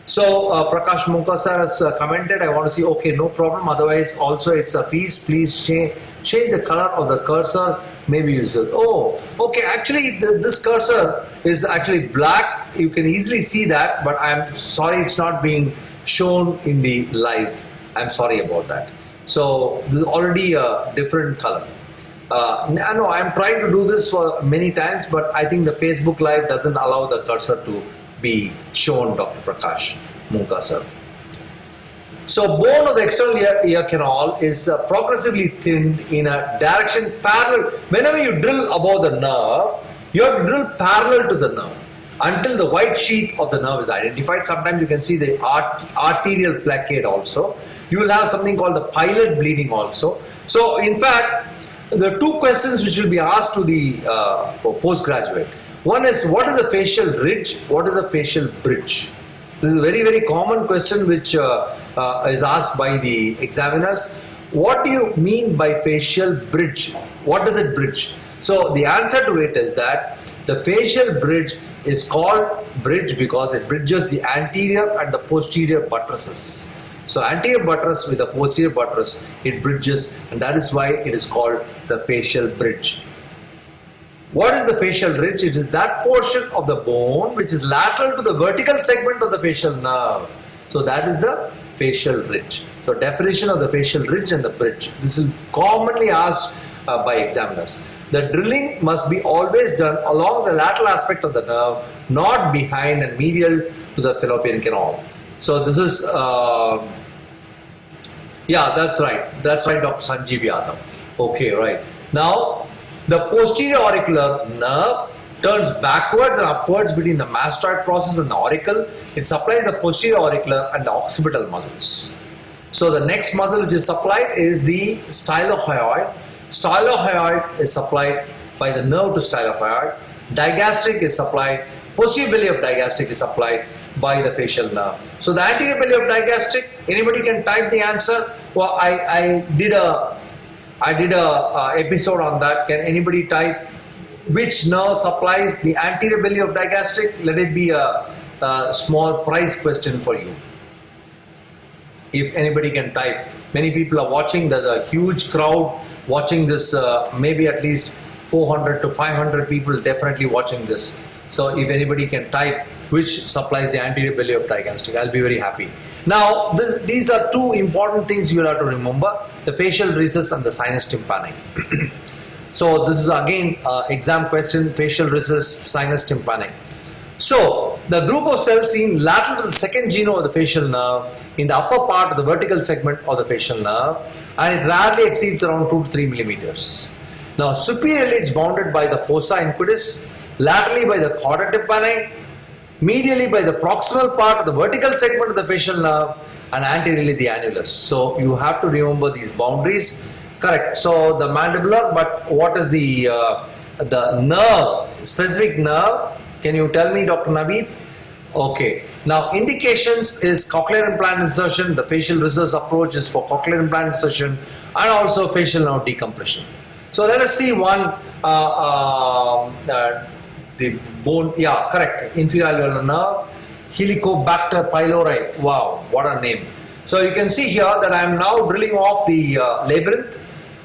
So Prakash Munka sir has commented, I want to see, okay, no problem, otherwise also it's a feast, please change the color of the cursor, maybe use it. Oh, okay, actually this cursor is actually black, you can easily see that, but I'm sorry it's not being shown in the live. I'm sorry about that. So this is already a different color. No, I'm trying to do this for many times, but I think the Facebook Live doesn't allow the cursor to be shown, Dr. Prakash Munka sir. So bone of the external ear canal is progressively thinned in a direction parallel. Whenever you drill above the nerve, you have to drill parallel to the nerve until the white sheath of the nerve is identified. Sometimes you can see the arterial plaquette also. You will have something called the pilot bleeding also. So in fact, the two questions which will be asked to the postgraduate. One is, what is the facial ridge? What is the facial bridge? This is a very, very common question which is asked by the examiners. What do you mean by facial bridge? What does it bridge? So the answer to it is that the facial bridge is called bridge because it bridges the anterior and the posterior buttresses. So anterior buttress with the posterior buttress, it bridges, and that is why it is called the facial bridge. What is the facial ridge? It is that portion of the bone which is lateral to the vertical segment of the facial nerve. So that is the facial ridge. So definition of the facial ridge and the bridge. This is commonly asked by examiners. The drilling must be always done along the lateral aspect of the nerve, not behind and medial to the fallopian canal. So this is, yeah, that's right. That's right, Dr. Sanjeev Yadav. Okay, right. Now, the posterior auricular nerve turns backwards and upwards between the mastoid process and the auricle. It supplies the posterior auricular and the occipital muscles. So the next muscle which is supplied is the stylohyoid. Stylohyoid is supplied by the nerve to stylohyoid. Digastric is supplied. Posterior belly of digastric is supplied by the facial nerve. So the anterior belly of digastric, anybody can type the answer. Well, I did a episode on that. Can anybody type which nerve supplies the anterior belly of digastric? Let it be a small prize question for you. If anybody can type. Many people are watching. There's a huge crowd watching this. Maybe at least 400 to 500 people definitely watching this. So if anybody can type which supplies the anterior belly of digastric, I'll be very happy. Now, these are two important things you will have to remember: the facial recess and the sinus tympani. So this is again exam question: facial recess, sinus tympani. So the group of cells seen lateral to the second genu of the facial nerve in the upper part of the vertical segment of the facial nerve, and it rarely exceeds around 2 to 3 millimeters. Now superiorly it's bounded by the fossa inquitis, laterally by the chorda tympani, medially by the proximal part of the vertical segment of the facial nerve, and anteriorly the annulus. So you have to remember these boundaries. Correct. So the mandibular, but what is the nerve, specific nerve? Can you tell me, Dr. Naveed? Okay. Now indications is cochlear implant insertion. The facial recess approach is for cochlear implant insertion and also facial nerve decompression. So let us see one. The bone, yeah, correct. Inferior alveolar nerve, Helicobacter pylori. Wow, what a name! So you can see here that I am now drilling off the labyrinth,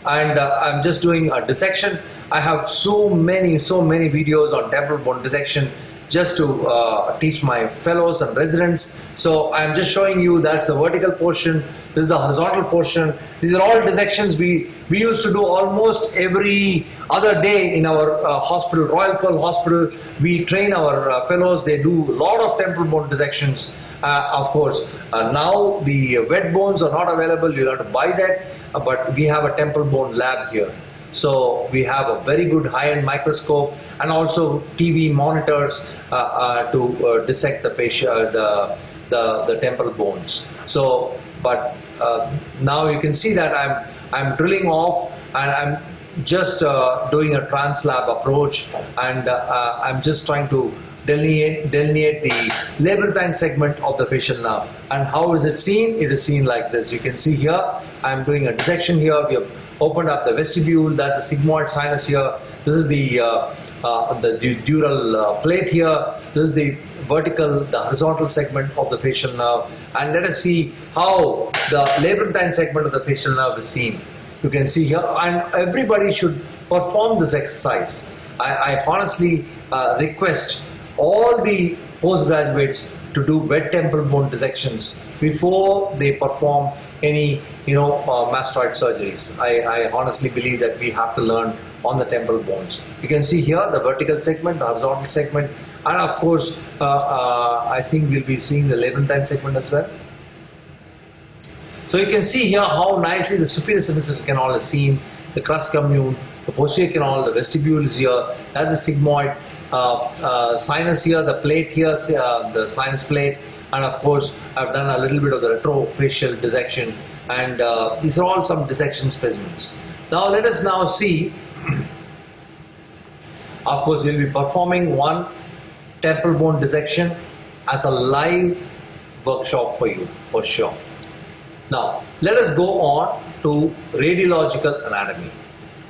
and I'm just doing a dissection. I have so many videos on temporal bone dissection just to teach my fellows and residents. So I'm just showing you that's the vertical portion. This is the horizontal portion. These are all dissections we used to do almost every other day in our hospital, Royal Pearl Hospital. We train our fellows. They do a lot of temporal bone dissections. Of course, now the wet bones are not available. You'll have to buy that. But we have a temporal bone lab here. So we have a very good high-end microscope and also TV monitors to dissect the facial, the temporal bones. So, but now you can see that I'm drilling off and I'm just doing a translab approach, and I'm just trying to delineate the labyrinthine segment of the facial nerve. And how is it seen? It is seen like this. You can see here I'm doing a dissection here. We have opened up the vestibule. That's a sigmoid sinus here. This is the dural plate here. This is the vertical, the horizontal segment of the facial nerve. And let us see how the labyrinthine segment of the facial nerve is seen. You can see here, and everybody should perform this exercise. I honestly request all the postgraduates to do wet temporal bone dissections before they perform any mastoid surgeries. I honestly believe that we have to learn on the temporal bones. You can see here the vertical segment, the horizontal segment, and of course I think we'll be seeing the labyrinthine segment as well. So you can see here how nicely the superior semicircular canal is seen, the crus commune, the posterior canal, the vestibule is here, that's the sigmoid, sinus here, the plate here, the sinus plate, and of course I've done a little bit of the retrofacial dissection, and these are all some dissection specimens. Now let us now see, of course we'll be performing one temporal bone dissection as a live workshop for you, for sure. Now let us go on to radiological anatomy.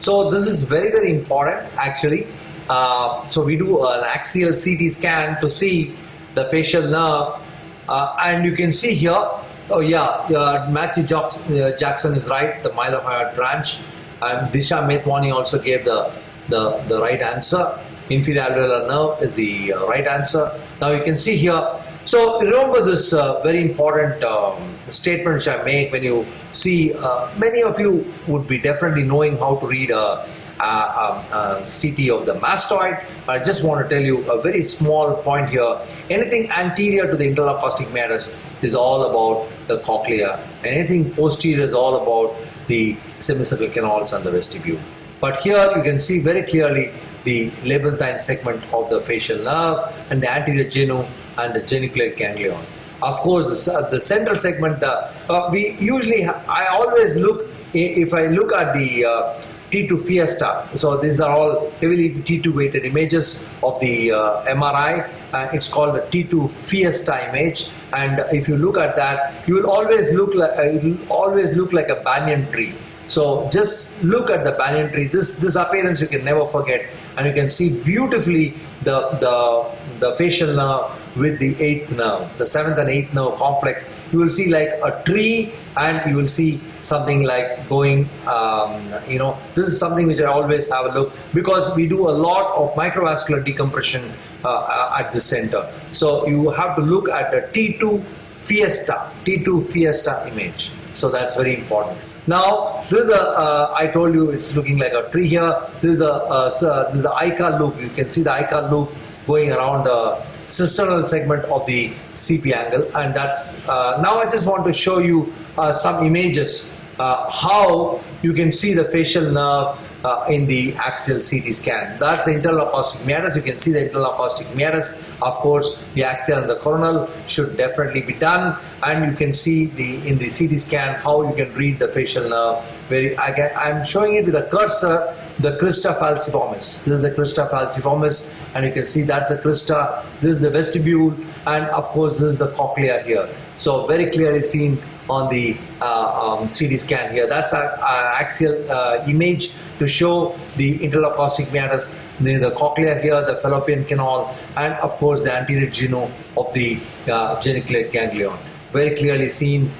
So this is very, very important actually. So we do an axial CT scan to see the facial nerve, and you can see here, oh yeah, Matthew Jackson is right, the mylohyoid branch, and Disha Methwani also gave the right answer. Inferior alveolar nerve is the right answer. Now you can see here. So remember this very important statement which I make when you see, many of you would be definitely knowing how to read a CT of the mastoid. I just want to tell you a very small point here. Anything anterior to the internal acoustic meatus is all about the cochlea. Anything posterior is all about the semicircular canals and the vestibule. But here you can see very clearly the labyrinthine segment of the facial nerve and the anterior genu and the geniculate ganglion. Of course, the central segment, I always look, if I look at the T2 Fiesta, so these are all heavily T2 weighted images of the MRI, it's called the T2 Fiesta image, and if you look at that, you will always look like a banyan tree. So just look at the banyan tree. This appearance you can never forget, and you can see beautifully the facial nerve with the 8th nerve, the 7th and 8th nerve complex. You will see like a tree, and you will see something like going, this is something which I always have a look, because we do a lot of microvascular decompression at this center. So you have to look at the T2 Fiesta image. So that's very important. Now this is I told you it's looking like a tree here. This is the ICA loop. You can see the ICA loop going around the cisternal segment of the CP angle, and that's now I just want to show you some images how you can see the facial nerve in the axial CT scan. That's the internal acoustic meatus. You can see the internal acoustic meatus. Of course, the axial and the coronal should definitely be done, and you can see in the CT scan how you can read the facial nerve. I'm showing it with a cursor, the crista falciformis. This is the crista falciformis, and you can see that's a crista. This is the vestibule, and of course this is the cochlea here. So very clearly seen on the CT scan here. That's an axial image to show the internal acoustic meatus, the cochlea here, the fallopian canal, and of course the anterior genu of the geniculate ganglion. Very clearly seen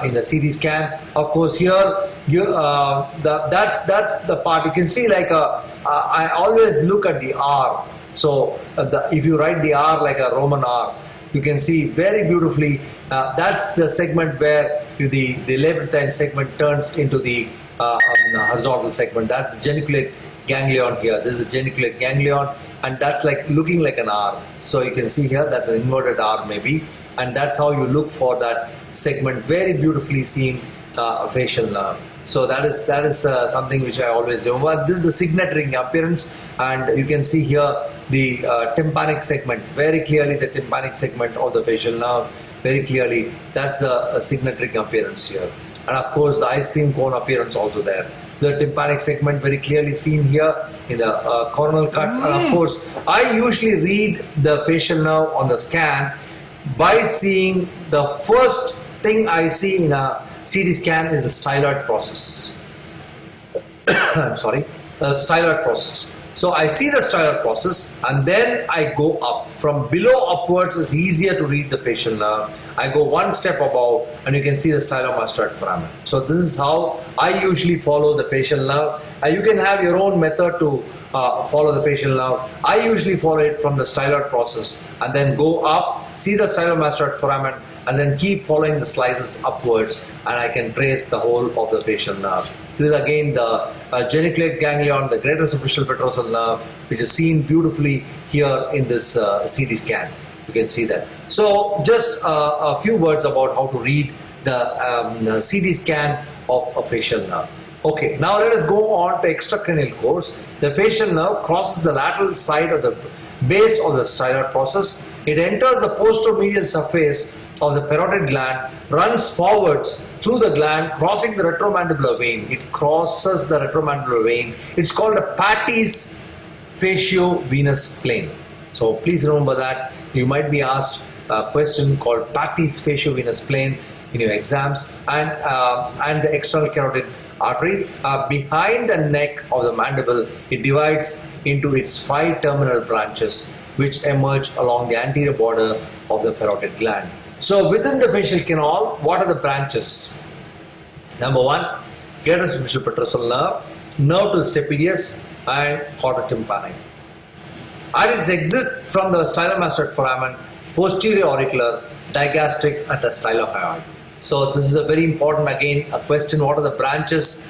in the CT scan. Of course here, that's the part. You can see like I always look at the R. So if you write the R like a Roman R, you can see very beautifully, that's the segment where the labyrinthine segment turns into the horizontal segment. That's the geniculate ganglion here. This is the geniculate ganglion, and that's like looking like an R. So you can see here, that's an inverted R maybe, and that's how you look for that segment. Very beautifully seen facial nerve. So that is something which I always remember. This is the signet ring appearance, and you can see here the tympanic segment, very clearly the tympanic segment of the facial nerve, very clearly. That's the signet ring appearance here. And of course the ice cream cone appearance also there. The tympanic segment very clearly seen here in the coronal cuts. And of course I usually read the facial nerve on the scan by seeing the first thing I see in a CT scan is the styloid process. I'm sorry, the styloid process. So I see the styloid process, and then I go up. From below upwards is easier to read the facial nerve. I go one step above, and you can see the stylomastoid foramen. So this is how I usually follow the facial nerve. You can have your own method to follow the facial nerve. I usually follow it from the styloid process and then go up, see the stylomastoid foramen, and then keep following the slices upwards, and I can trace the whole of the facial nerve. This is again the geniculate ganglion, the greater superficial petrosal nerve, which is seen beautifully here in this CT scan. You can see that. So just a few words about how to read the CT scan of a facial nerve. Okay, now let us go on to extracranial course. The facial nerve crosses the lateral side of the base of the styloid process. It enters the posteromedial surface of the parotid gland, runs forwards through the gland, crossing the retromandibular vein. It crosses the retromandibular vein. It's called a Patty's fascio-venous plane. So please remember that. You might be asked a question called Patty's fascio-venous plane in your exams, and the external carotid artery behind the neck of the mandible. It divides into its 5 terminal branches which emerge along the anterior border of the parotid gland. So within the facial canal, what are the branches? Number 1, greater superficial petrosal nerve, nerve to stapedius, and chorda tympani. And it exists from the stylomastoid foramen, posterior auricular, digastric, and the stylohyoid. So this is a very important, again, a question: what are the branches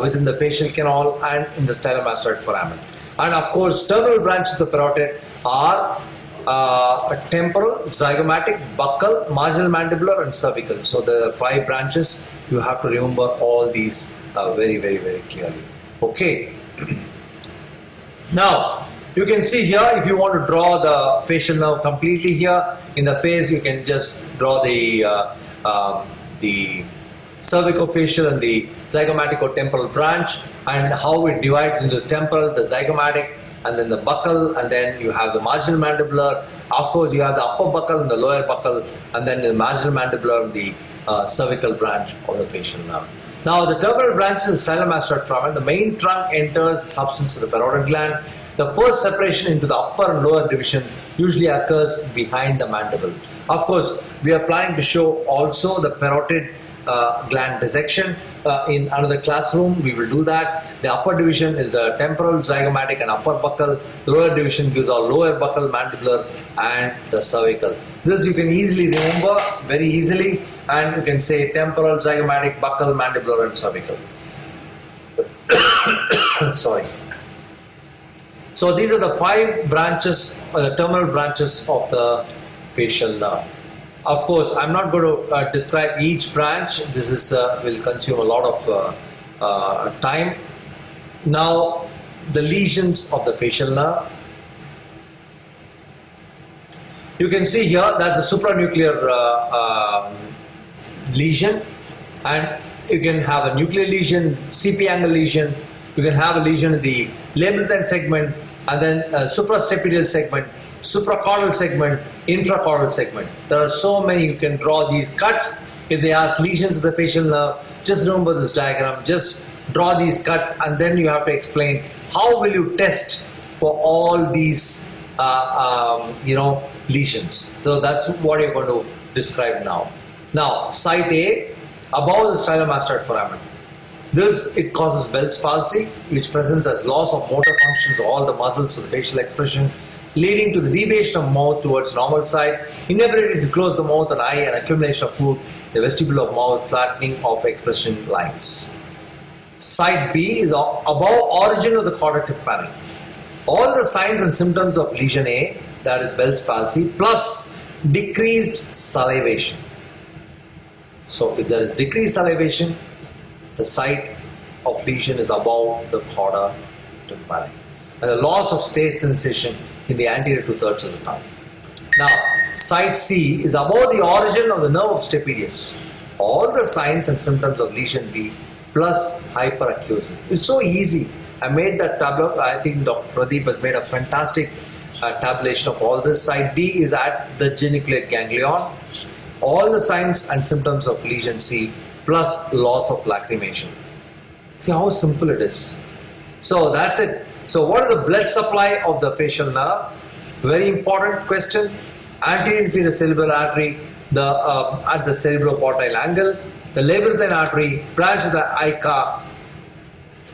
within the facial canal and in the stylomastoid foramen? And of course, terminal branches of the parotid are temporal, zygomatic, buccal, marginal mandibular, and cervical. So the 5 branches, you have to remember all these very, very, very clearly. Okay. Now, you can see here, if you want to draw the facial nerve completely here in the face, you can just draw the cervicofacial and the zygomatic or temporal branch, and how it divides into the temporal, the zygomatic, and then the buccal, and then you have the marginal mandibular. Of course, you have the upper buccal and the lower buccal, and then the marginal mandibular and the cervical branch of the facial nerve. Now, the terminal branch is the stylomastoid foramen. The main trunk enters the substance of the parotid gland. The first separation into the upper and lower division usually occurs behind the mandible. Of course, we are planning to show also the parotid gland dissection in another classroom. We will do that. The upper division is the temporal, zygomatic, and upper buccal. The lower division gives our lower buccal, mandibular, and the cervical. This you can easily remember, very easily, and you can say temporal, zygomatic, buccal, mandibular, and cervical. Sorry. So these are the 5 branches, the terminal branches of the facial nerve. Of course, I'm not going to describe each branch. This is will consume a lot of time. Now, the lesions of the facial nerve. You can see here that's a supranuclear lesion, and you can have a nuclear lesion, CP angle lesion. You can have a lesion in the labyrinthine segment, and then a suprastapedial segment, supracaudal segment, intracaudal segment. There are so many. You can draw these cuts. If they ask lesions of the facial nerve, just remember this diagram. Just draw these cuts, and then you have to explain how will you test for all these lesions. So that's what you're going to describe now. Now, site A, above the stylomastoid foramen. It causes Bell's palsy, which presents as loss of motor functions of all the muscles of the facial expression, leading to the deviation of mouth towards normal side, inability to close the mouth and eye, and accumulation of food, the vestibule of mouth, flattening of expression lines. Site B is above origin of the chorda tympani. All the signs and symptoms of lesion A, that is Bell's palsy, plus decreased salivation. So if there is decreased salivation, the site of lesion is above the chorda tympani. And the loss of taste sensation in the anterior 2/3 of the tongue. Now, site C is above the origin of the nerve of stapedius. All the signs and symptoms of lesion B plus hyperacusis. It's so easy. I made that tableau. I think Dr. Pradeep has made a fantastic tabulation of all this. Site D is at the geniculate ganglion. All the signs and symptoms of lesion C plus loss of lacrimation. See how simple it is. So that's it. So what is the blood supply of the facial nerve? Very important question. Anterior inferior cerebral artery, at the cerebroportile angle, the labyrinthine artery, branch of the ICA,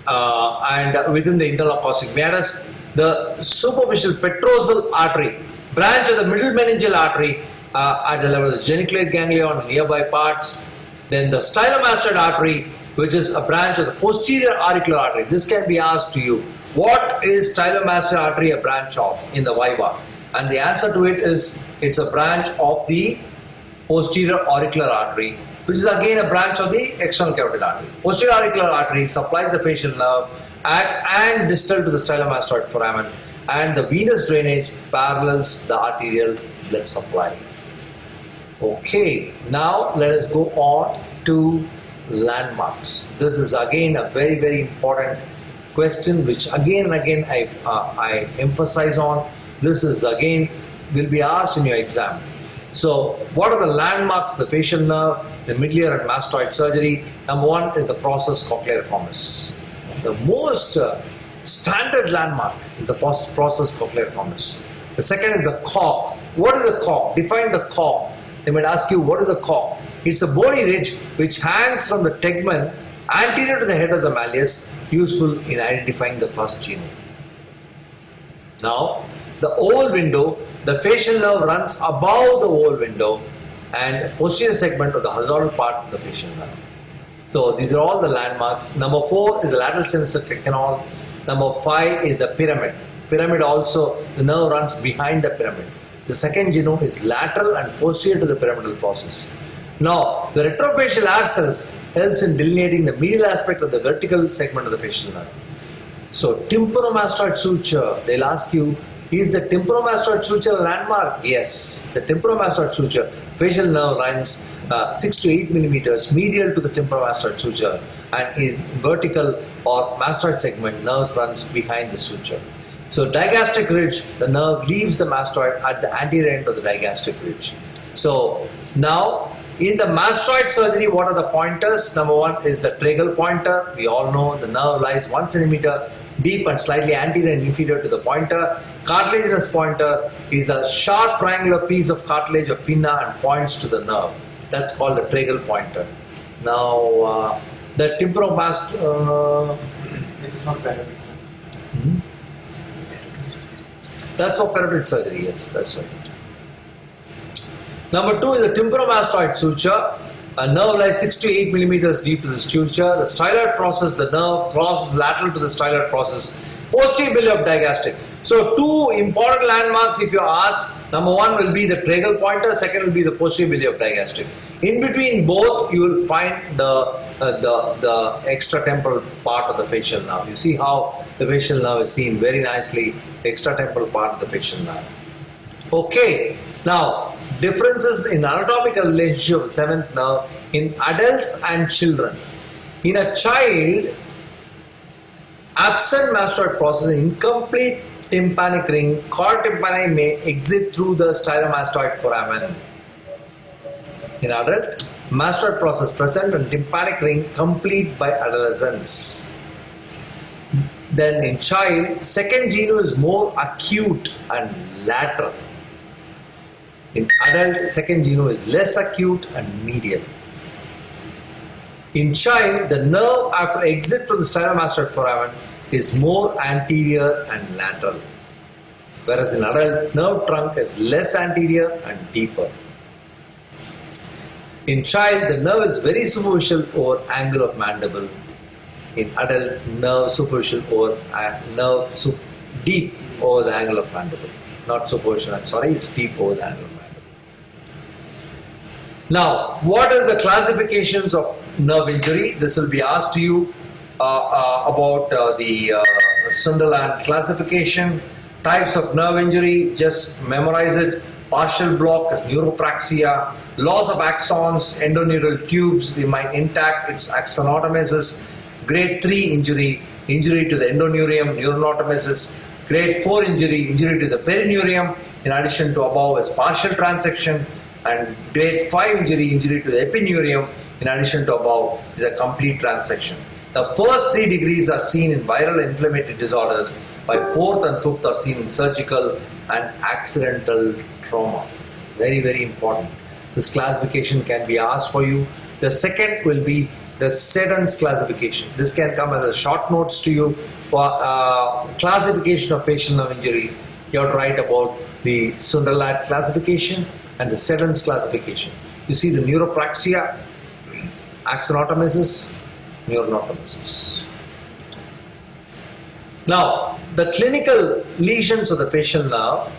and within the internal acoustic meatus, the superficial petrosal artery, branch of the middle meningeal artery, at the level of the geniculate ganglion and nearby parts. Then the stylomastoid artery, which is a branch of the posterior auricular artery. This can be asked to you. What is stylomastoid artery a branch of in the viva? And the answer to it is, it's a branch of the posterior auricular artery, which is again a branch of the external carotid artery. Posterior auricular artery supplies the facial nerve at and distal to the stylomastoid foramen, and the venous drainage parallels the arterial blood supply. Okay, now let us go on to landmarks. This is again a very, very important question, which again and again I emphasize on. This is again will be asked in your exam. So, what are the landmarks of the facial nerve, the middle and mastoid surgery? Number one is the process cochleariformis. The most standard landmark is the process cochleariformis. The second is the cork. What is the cork? Define the cork. They might ask you, what is the cork? It's a bony ridge which hangs from the tegmen anterior to the head of the malleus, useful in identifying the first genome. Now, the oval window, the facial nerve runs above the oval window and posterior segment of the horizontal part of the facial nerve. So these are all the landmarks. Number 4 is the lateral semicircular canal. Number 5 is the pyramid. Pyramid also, the nerve runs behind the pyramid. The second genome is lateral and posterior to the pyramidal process. Now, the retrofacial hair cells helps in delineating the medial aspect of the vertical segment of the facial nerve. So, tympanomastoid suture, they'll ask you, is the tympanomastoid suture a landmark? Yes, the tympanomastoid suture, facial nerve runs 6 to 8 millimeters medial to the tympanomastoid suture, and in vertical or mastoid segment, nerves runs behind the suture. So, digastric ridge, the nerve leaves the mastoid at the anterior end of the digastric ridge. So, now, in the mastoid surgery, what are the pointers? Number 1 is the tragal pointer. We all know the nerve lies 1 centimeter deep and slightly anterior and inferior to the pointer. Cartilaginous pointer is a sharp triangular piece of cartilage of pinna and points to the nerve. That's called the tragal pointer. Now, the tympanomastoid. This is not parotid. That's for parotid surgery, yes, that's right. Number 2 is the tympanomastoid suture. A nerve lies 6 to 8 millimeters deep to the suture. The styloid process, the nerve crosses lateral to the styloid process, posterior belly of digastric. So, 2 important landmarks if you are asked. Number 1 will be the tragal pointer, second will be the posterior belly of digastric. In between both, you will find the extratemporal part of the facial nerve. You see how the facial nerve is seen very nicely, the extratemporal part of the facial nerve. Okay, now differences in anatomical relationship of the 7th nerve in adults and children. In a child, absent mastoid process, incomplete tympanic ring, chord tympani may exit through the stylomastoid foramen. In adult, mastoid process present and tympanic ring complete by adolescence. Then in child, second genu is more acute and lateral. In adult, second genu is less acute and medial. In child, the nerve after exit from the stylomastoid foramen is more anterior and lateral, whereas in adult, nerve trunk is less anterior and deeper. In child, the nerve is very superficial over angle of mandible. In adult, nerve superficial over deep over the angle of mandible. Not superficial, I'm sorry, it's deep over the angle of mandible. Now, what are the classifications of nerve injury? This will be asked to you about the Sunderland classification. Types of nerve injury, just memorize it. Partial block is neuropraxia. Loss of axons, endoneural tubes remain intact, it's axonotomesis. Grade 3 injury, injury to the endoneurium, neuronotomesis. Grade 4 injury, injury to the perineurium, in addition to above is partial transection. And grade 5 injury, injury to the epineurium, in addition to above is a complete transection. The first 3 degrees are seen in viral inflammatory disorders, while 4th and 5th are seen in surgical and accidental trauma. Very, very important. This classification can be asked for you. The second will be the Seddon's classification. This can come as a short notes to you for classification of facial nerve injuries. You have to write about the Sunderland classification and the Seddon's classification. You see the neuropraxia, axonotomesis, neuronotomesis. Now, the clinical lesions of the facial nerve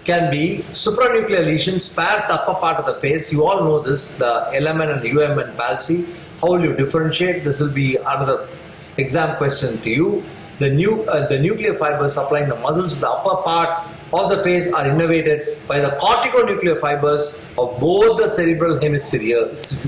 can be supranuclear lesions, spars the upper part of the face. You all know this, the LMN and UMN palsy. How will you differentiate? This will be another exam question to you. The nuclear fibers supplying the muscles to the upper part of the face are innervated by the corticonuclear fibers of both the cerebral hemispheres.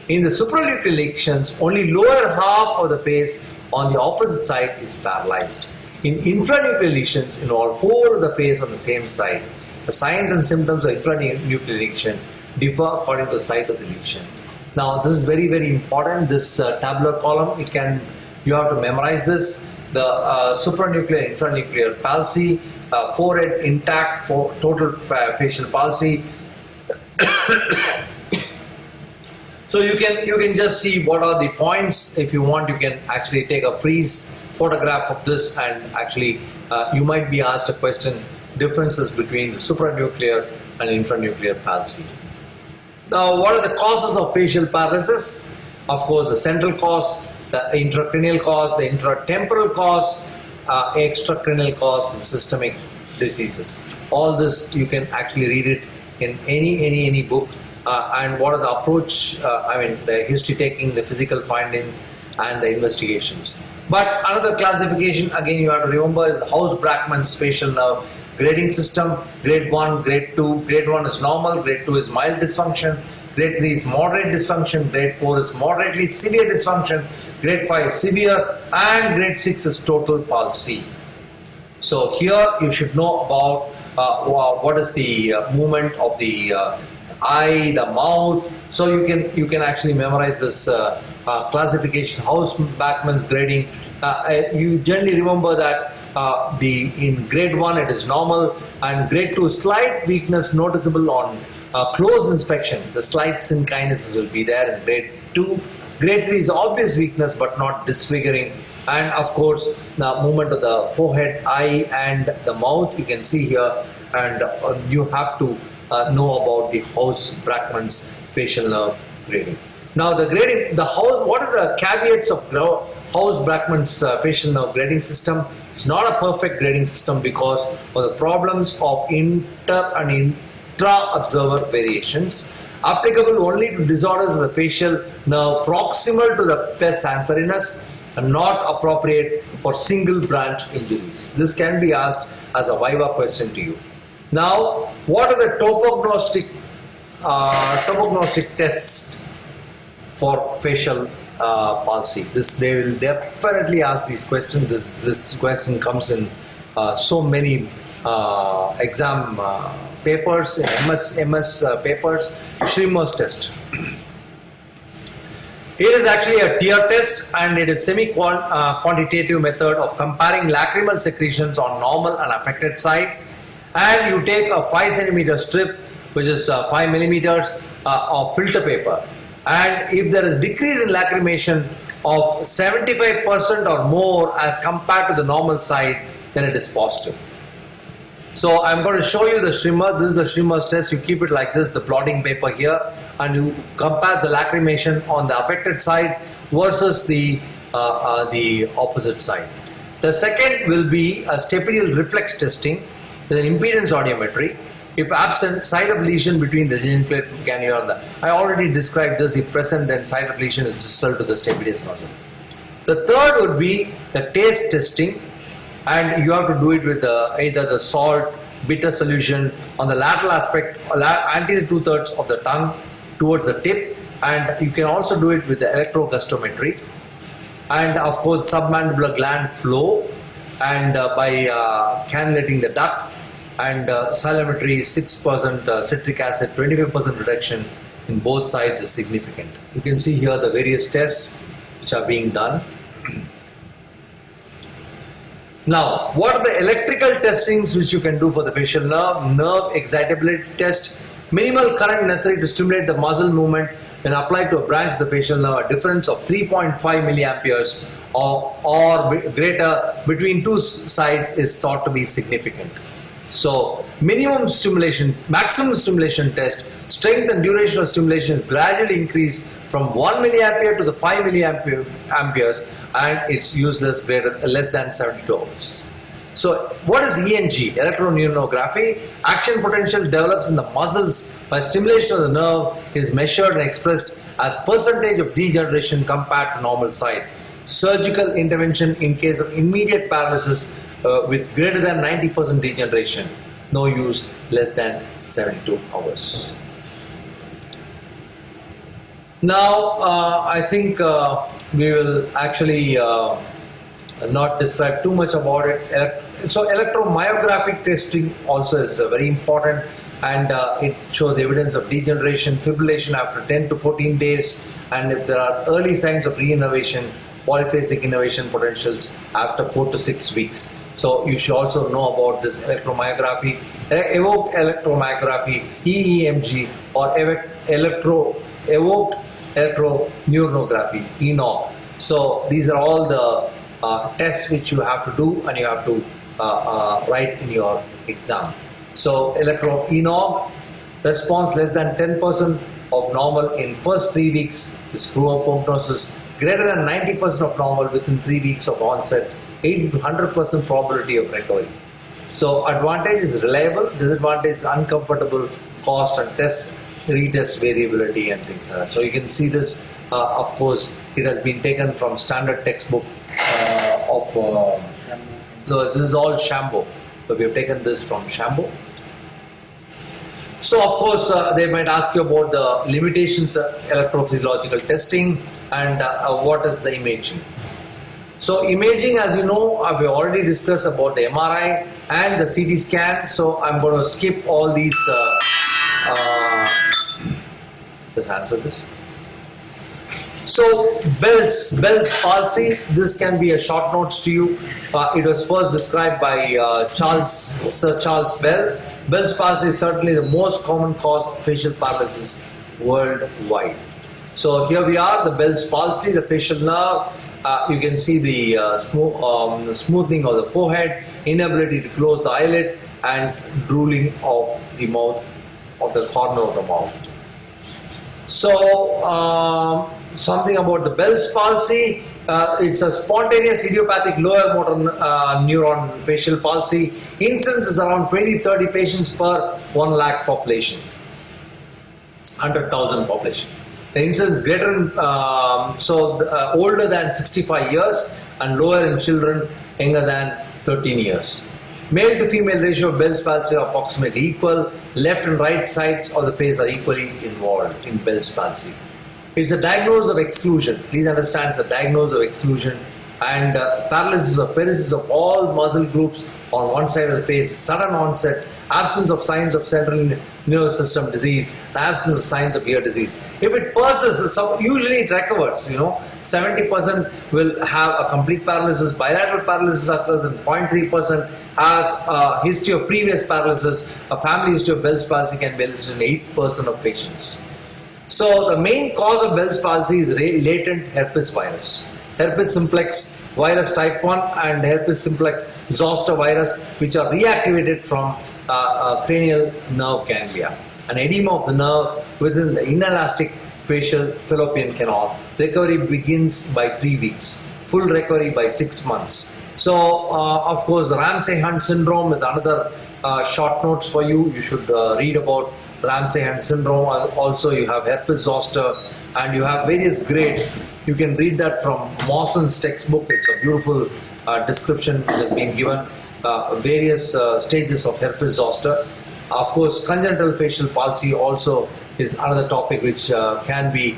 In the supranuclear lesions, only lower half of the face on the opposite side is paralyzed. In intranuclear lesions, involve whole of the face on the same side. The signs and symptoms of intranuclear lesion differ according to the site of the lesion. Now, this is very, very important. This tabular column, you have to memorize this. The supranuclear, intranuclear palsy, forehead intact, for total facial palsy. So you can just see what are the points. If you want, you can actually take a freeze photograph of this, and actually you might be asked a question, differences between the supranuclear and intranuclear palsy. Now, what are the causes of facial paralysis? Of course, the central cause, the intracranial cause, the intratemporal cause, extracranial cause, and systemic diseases. All this you can actually read it in any book. And what are the approach, the history taking, the physical findings and the investigations. But another classification, again you have to remember, is the House-Brackmann's facial nerve grading system. Grade 1, grade 2, grade 1 is normal, grade 2 is mild dysfunction, grade 3 is moderate dysfunction, grade 4 is moderately severe dysfunction, grade 5 is severe, and grade 6 is total palsy. So here you should know about what is the movement of the eye, the mouth. So you can actually memorize this classification, House-Brackmann's grading. You generally remember that in grade 1 it is normal, and grade 2 slight weakness noticeable on close inspection. The slight synkinesis will be there in grade 2. Grade 3 is obvious weakness but not disfiguring. And of course, the movement of the forehead, eye and the mouth you can see here, and you have to know about the House-Brackmann's facial nerve grading. Now the grading, what are the caveats of House-Brackmann's facial nerve grading system? It's not a perfect grading system because of the problems of inter and intra-observer variations, applicable only to disorders of the facial nerve proximal to the pes anserinus, and not appropriate for single branch injuries. This can be asked as a viva question to you. Now, what are the topognostic tests for facial palsy? They will definitely ask these questions. This question comes in so many exam papers, MS papers. Schirmer's test. It is actually a tear test, and it is semi-quantitative method of comparing lacrimal secretions on normal and affected side. And you take a 5 centimeter strip, which is 5 millimeters of filter paper. And if there is decrease in lacrimation of 75% or more as compared to the normal side, then it is positive. So I'm going to show you the Schirmer. This is the Schirmer's test. You keep it like this, the plotting paper here, and you compare the lacrimation on the affected side versus the opposite side. The second will be a stapedial reflex testing with an impedance audiometry. If absent, site of lesion between the geniculate cannula and I already described this. If present, then site of lesion is distal to the stapedius muscle. The third would be the taste testing, and you have to do it with either the salt, bitter solution on the lateral aspect, anterior 2/3 of the tongue towards the tip, and you can also do it with the electrogustometry, and of course submandibular gland flow, and by cannulating the duct, and salimetry 6% citric acid, 25% reduction in both sides is significant. You can see here the various tests which are being done. Now, what are the electrical testings which you can do for the facial nerve? Nerve excitability test. Minimal current necessary to stimulate the muscle movement when applied to a branch of the facial nerve. A difference of 3.5 milliamperes or greater between two sides is thought to be significant. So maximum stimulation test, strength and duration of stimulation is gradually increased from 1 milliampere to the 5 milliamperes, and it's useless less than 72 hours. So what is ENG? Electroneuronography. Action potential develops in the muscles by stimulation of the nerve is measured and expressed as percentage of degeneration compared to normal side. Surgical intervention in case of immediate paralysis with greater than 90% degeneration. No use less than 72 hours. Now I think we will actually not describe too much about it. So electromyographic testing also is very important, and it shows evidence of degeneration, fibrillation after 10 to 14 days, and if there are early signs of reinnervation, polyphasic innervation potentials after 4 to 6 weeks. So you should also know about this electromyography, evoked electromyography, EEMG, or evoked electroneuronography, ENOG. So these are all the tests which you have to do, and you have to write in your exam. So ENOG, response less than 10% of normal in first 3 weeks is poor prognosis, greater than 90% of normal within 3 weeks of onset, 80 to 100% probability of recovery. So advantage is reliable, disadvantage is uncomfortable, cost and test, retest variability and things like that. So you can see this, of course, it has been taken from standard textbook so this is all Shambo. So we have taken this from Shambo. So of course they might ask you about the limitations of electrophysiological testing and what is the imaging. So imaging, as you know, we already discussed about the MRI and the CT scan. So I'm going to skip all these. Just answer this. So Bell's palsy, this can be a short notes to you. It was first described by Sir Charles Bell. Bell's palsy is certainly the most common cause of facial paralysis worldwide. So here we are, the Bell's palsy, the facial nerve. You can see the smoothing of the forehead, inability to close the eyelid, and drooling of the mouth, of the corner of the mouth. So something about the Bell's palsy. It's a spontaneous idiopathic lower motor neuron facial palsy. Incidence is around 20-30 patients per 1 lakh population, 100,000 population. The incidence is greater older than 65 years and lower in children younger than 13 years. Male to female ratio of Bell's palsy are approximately equal. Left and right sides of the face are equally involved in Bell's palsy. It's a diagnosis of exclusion. Please understand, it's a diagnosis of exclusion, and paralysis or paresis of all muscle groups on one side of the face, sudden onset, absence of signs of central nervous system disease, absence of signs of ear disease. If it persists, usually it recovers, 70% will have a complete paralysis, bilateral paralysis occurs, and 0.3% has a history of previous paralysis. A family history of Bell's palsy can be listed in 8% of patients. So the main cause of Bell's palsy is latent herpes virus. Herpes simplex virus type 1 and herpes simplex zoster virus, which are reactivated from cranial nerve ganglia. An edema of the nerve within the inelastic facial fallopian canal. Recovery begins by 3 weeks. Full recovery by 6 months. So of course the Ramsay-Hunt syndrome is another short notes for you. You should read about Ramsay-Hunt syndrome. Also you have herpes zoster, and you have various grades. You can read that from Mawson's textbook. It's a beautiful description which has been given, various stages of herpes zoster. Of course, congenital facial palsy also is another topic which can be,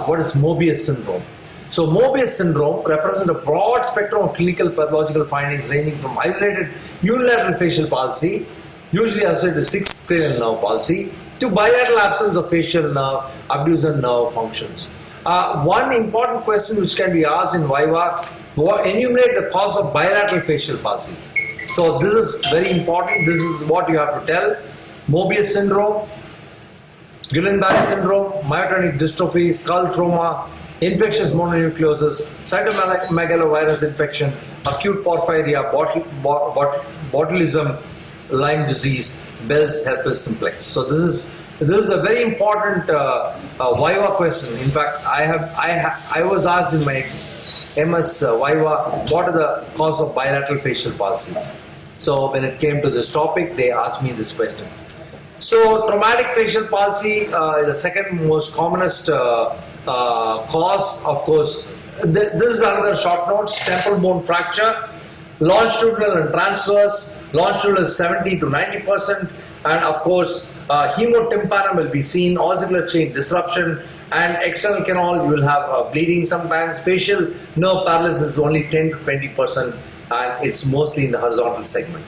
what is Mobius syndrome? So Mobius syndrome represents a broad spectrum of clinical pathological findings ranging from isolated unilateral facial palsy, usually associated with 6th cranial nerve palsy, to bilateral absence of facial nerve, abducens nerve functions. One important question which can be asked in Viva, enumerate the cause of bilateral facial palsy. So this is very important. This is what you have to tell. Mobius syndrome, Guillain-Barré syndrome, myotonic dystrophy, skull trauma, infectious mononucleosis, cytomegalovirus infection, acute porphyria, botulism, Lyme disease, Bell's herpes simplex. So this is a very important Viva question. In fact, I was asked in my MS Viva, what are the cause of bilateral facial palsy? So when it came to this topic, they asked me this question. So traumatic facial palsy is the second most commonest cause. Of course, this is another short notes: temporal bone fracture, longitudinal and transverse. Longitudinal is 70 to 90%, and of course, hemotympanum will be seen, ossicular chain disruption, and external canal. You will have bleeding sometimes. Facial nerve paralysis is only 10 to 20%, and it's mostly in the horizontal segment.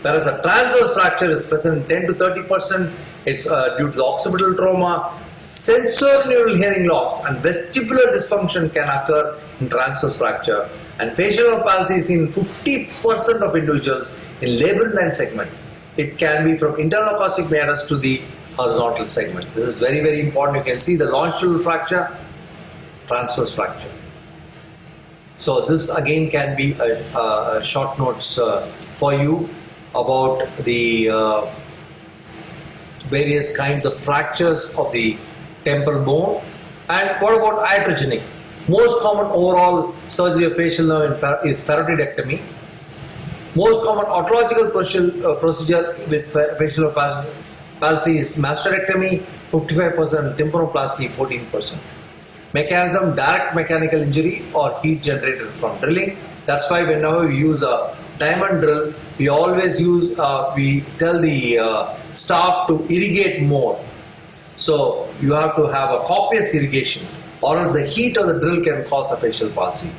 Whereas a transverse fracture is present in 10 to 30%. It's due to the occipital trauma. Sensorineural hearing loss and vestibular dysfunction can occur in transverse fracture. And facial nerve palsy is in 50% of individuals in labyrinthine segment. It can be from internal acoustic meatus to the horizontal segment. This is very, very important. You can see the longitudinal fracture, transverse fracture. So this again can be a short notes for you about the various kinds of fractures of the temporal bone. And what about iatrogenic? Most common overall surgery of facial nerve is parotidectomy. Most common autological procedure with facial nerve palsy is mastoidectomy, 55%, tympanoplasty, 14%. Mechanism: direct mechanical injury or heat generated from drilling. That's why whenever we use a diamond drill, we always use, we tell the staff to irrigate more. So you have to have a copious irrigation, or else the heat of the drill can cause a facial palsy.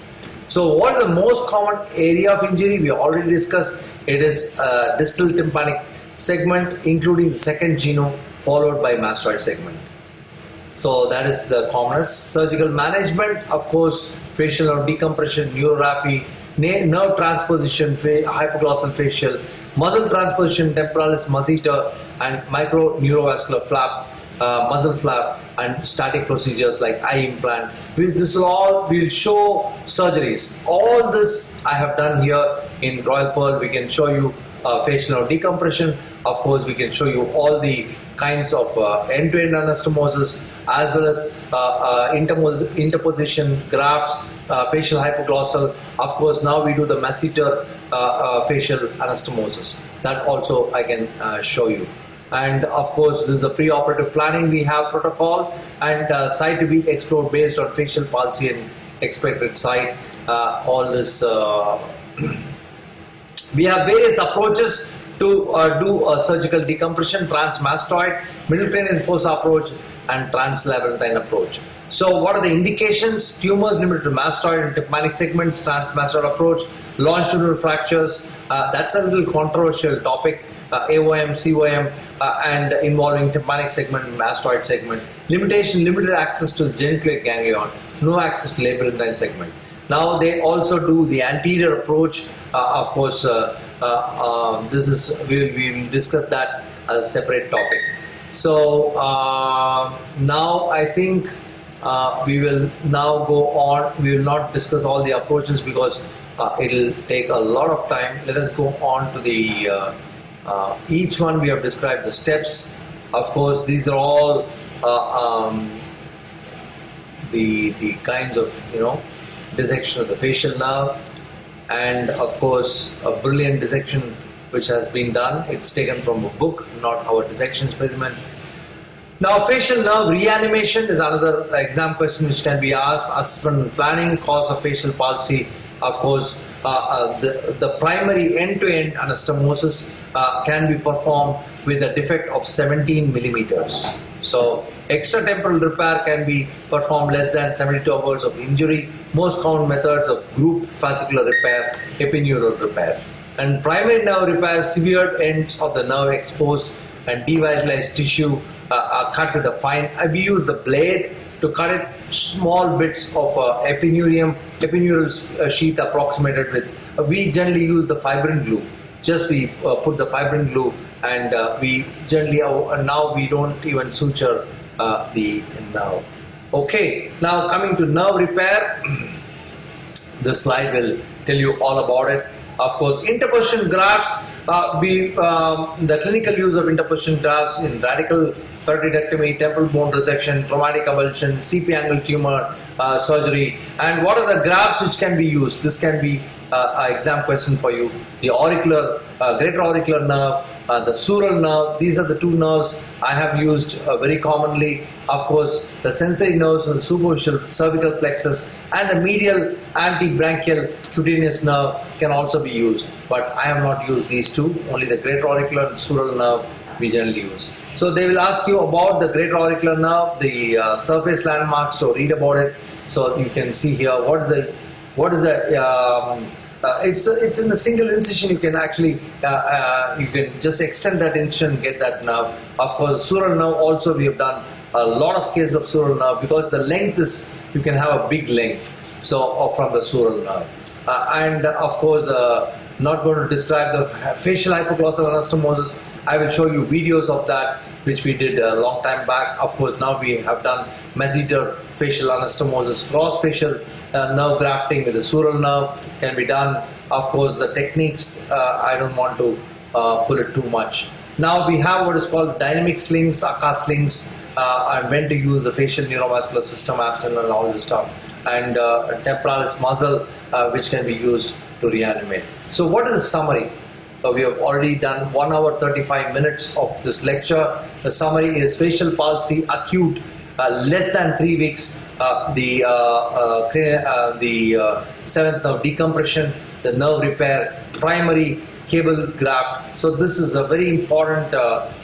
So what is the most common area of injury? We already discussed. It is distal tympanic segment, including the second genu, followed by mastoid segment. So that is the commonest. Surgical management, of course, facial nerve decompression, neurography, nerve transposition, hypoglossal facial, muscle transposition, temporalis masseter, and micro neurovascular flap, muscle flap, and static procedures like eye implant. This all will show surgeries. All this I have done here in Royal Pearl. We can show you facial nerve decompression. Of course, we can show you all the kinds of end-to-end anastomosis, as well as interposition grafts, facial hypoglossal. Of course, now we do the masseter facial anastomosis. That also I can show you. And of course, this is the pre-operative planning. We have protocol and site to be explored based on facial palsy and expected site. All this, we have various approaches to do a surgical decompression: transmastoid, middle plane fossa approach, and translabyrinthine approach. So what are the indications? Tumors limited to mastoid and tympanic segments, transmastoid approach, longitudinal fractures. That's a little controversial topic. AOM, COM, and involving tympanic segment and mastoid segment. Limitation: limited access to the geniculate ganglion, no access to labyrinthine segment. Now they also do the anterior approach. Of course, this is we will discuss that as a separate topic. So now I think we will now go on. We will not discuss all the approaches because it will take a lot of time. Let us go on to the each one. We have described the steps. Of course, these are all the kinds of dissection of the facial nerve, and of course a brilliant dissection which has been done. It's taken from a book, not our dissection specimen. Now, facial nerve reanimation is another exam question which can be asked. Assessment and planning, cause of facial palsy. Of course, the primary end-to-end anastomosis can be performed with a defect of 17 millimeters. So extratemporal repair can be performed less than 72 hours of injury. Most common methods of group fascicular repair, epineural repair. And primary nerve repair: severed ends of the nerve exposed and devitalized tissue are cut with a fine. We use the blade to cut it, small bits of epineurium, epinural sheath approximated with. We generally use the fibrin glue. Just we put the fibrin glue, and we generally now we don't even suture the nerve. Okay, now coming to nerve repair, this slide will tell you all about it. Of course, interposition grafts The clinical use of interposition grafts in radical thyroidectomy, temporal bone resection, traumatic avulsion, CP angle tumor surgery, and what are the grafts which can be used? This can be an exam question for you. The auricular, greater auricular nerve, the sural nerve. These are the two nerves I have used very commonly. Of course, the sensory nerves from the superficial cervical plexus and the medial antibranchial cutaneous nerve can also be used. But I have not used these two. Only the greater auricular and sural nerve we generally use. So they will ask you about the greater auricular nerve, the surface landmarks. So read about it. So you can see here what is the it's in a single incision. You can actually you can just extend that incision, get that nerve. Of course, sural nerve also we have done a lot of cases of sural nerve because the length is, you can have a big length. So from the sural nerve, and of course not going to describe the facial hypoglossal anastomosis. I will show you videos of that which we did a long time back. Of course, now we have done masseter facial anastomosis, cross facial nerve grafting with the sural nerve can be done. Of course, the techniques I don't want to pull it too much. Now we have what is called dynamic slings, Aka slings, and when to use the facial neurovascular system action and all this stuff, and temporalis muscle which can be used to reanimate. So what is the summary? We have already done 1 hour 35 minutes of this lecture. The summary is facial palsy, acute, less than 3 weeks, the seventh nerve decompression, the nerve repair, primary cable graft. So this is a very important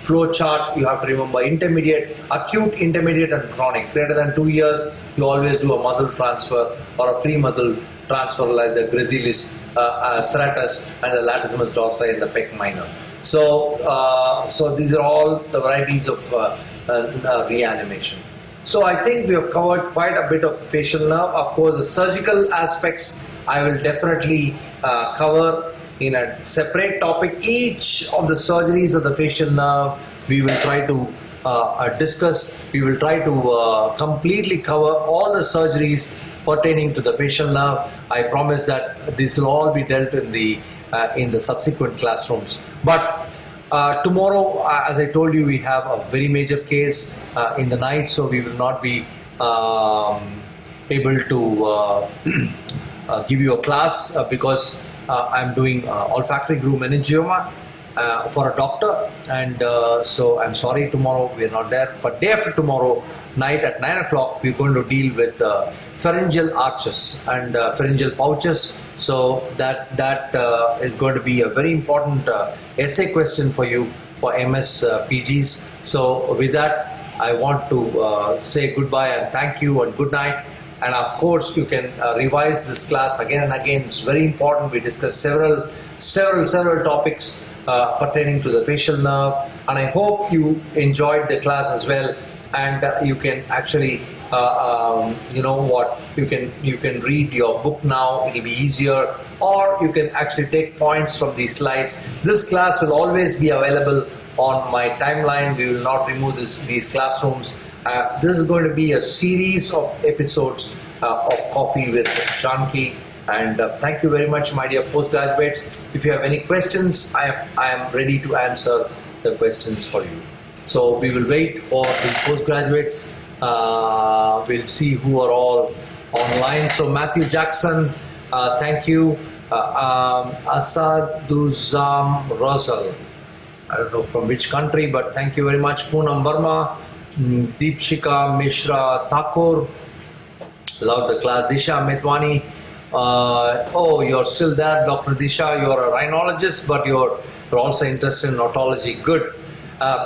flow chart. You have to remember intermediate, acute, intermediate and chronic. Greater than 2 years, you always do a muscle transfer or a free muscle transfer like the gracilis serratus and the latissimus dorsi in the pec minor. So, so these are all the varieties of reanimation. So I think we have covered quite a bit of facial nerve. Of course, the surgical aspects I will definitely cover in a separate topic. Each of the surgeries of the facial nerve we will try to discuss. We will try to completely cover all the surgeries pertaining to the facial nerve. I promise that this will all be dealt in the subsequent classrooms. But tomorrow, as I told you, we have a very major case in the night, so we will not be able to give you a class because I'm doing olfactory groove meningioma for a doctor, and so I'm sorry tomorrow we are not there. But day after tomorrow night at 9 o'clock we're going to deal with pharyngeal arches and pharyngeal pouches. So that is going to be a very important essay question for you for MS PGs. So with that, I want to say goodbye and thank you and good night. And of course, you can revise this class again and again. It's very important. We discussed several topics pertaining to the facial nerve, and I hope you enjoyed the class as well. And you can actually, you know what, you can read your book now. It'll be easier, or you can actually take points from these slides. This class will always be available on my timeline. We will not remove these classrooms. This is going to be a series of episodes of Coffee with Janki. And thank you very much, my dear postgraduates. If you have any questions, I am ready to answer the questions for you. So we will wait for the postgraduates. We'll see who are all online. So Matthew Jackson, thank you. Asaduzam Rosal, I don't know from which country, but thank you very much. Poonam Verma, Deepshika Mishra Thakur, love the class. Disha Metwani, oh, you're still there, Dr. Disha. You're a rhinologist, but you're also interested in otology. Good.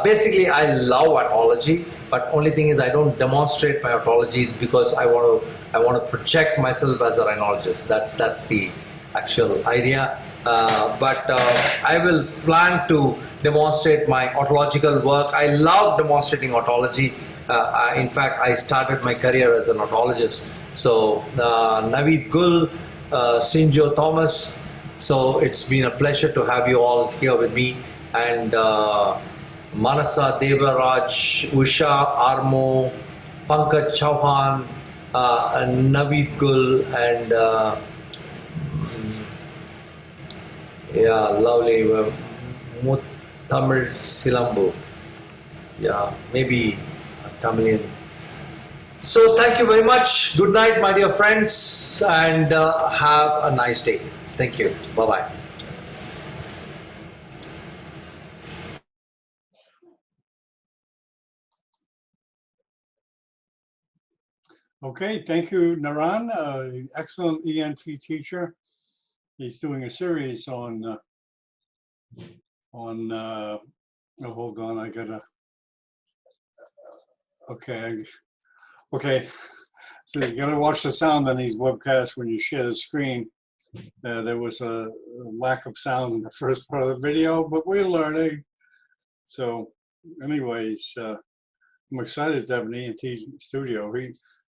Basically, I love otology, but only thing is I don't demonstrate my otology because I want to project myself as a rhinologist. That's the actual idea. But I will plan to demonstrate my otological work. I love demonstrating otology. In fact, I started my career as an otologist. So Naveed Gul, Sinjo Thomas. So it's been a pleasure to have you all here with me. And Manasa Devaraj, Usha Armo, Pankaj Chauhan, Naveed Gul, and yeah, lovely. Tamil Silambu. Yeah, maybe a Tamilian. So thank you very much. Good night, my dear friends, and have a nice day. Thank you. Bye-bye. Okay, thank you, Naran. Excellent ENT teacher. He's doing a series on. Oh, hold on, I gotta. Okay, okay. So you gotta watch the sound on these webcasts when you share the screen. There was a lack of sound in the first part of the video, but we're learning. So, anyways, I'm excited to have an ENT studio.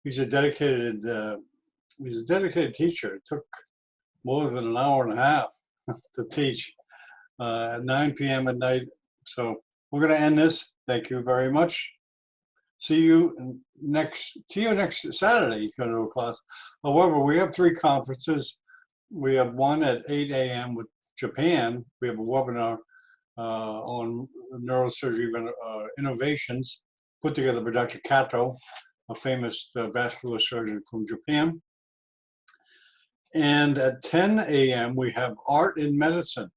He's a dedicated teacher. It took more than an hour and a half to teach at 9 p.m. at night. So we're going to end this. Thank you very much. See you next Saturday. He's going to do a class. However, we have 3 conferences. We have one at 8 a.m. with Japan. We have a webinar on neurosurgery innovations put together by Dr. Kato, a famous vascular surgeon from Japan. And at 10 a.m. we have Art in Medicine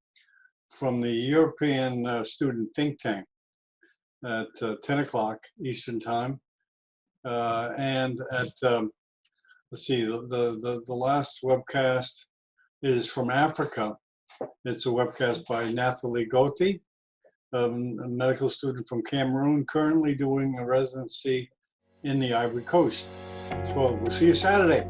from the European Student Think Tank at 10 o'clock Eastern Time. And at, let's see, the last webcast is from Africa. It's a webcast by Nathalie Goti, a medical student from Cameroon, currently doing a residency in the Ivory Coast. So we'll see you Saturday.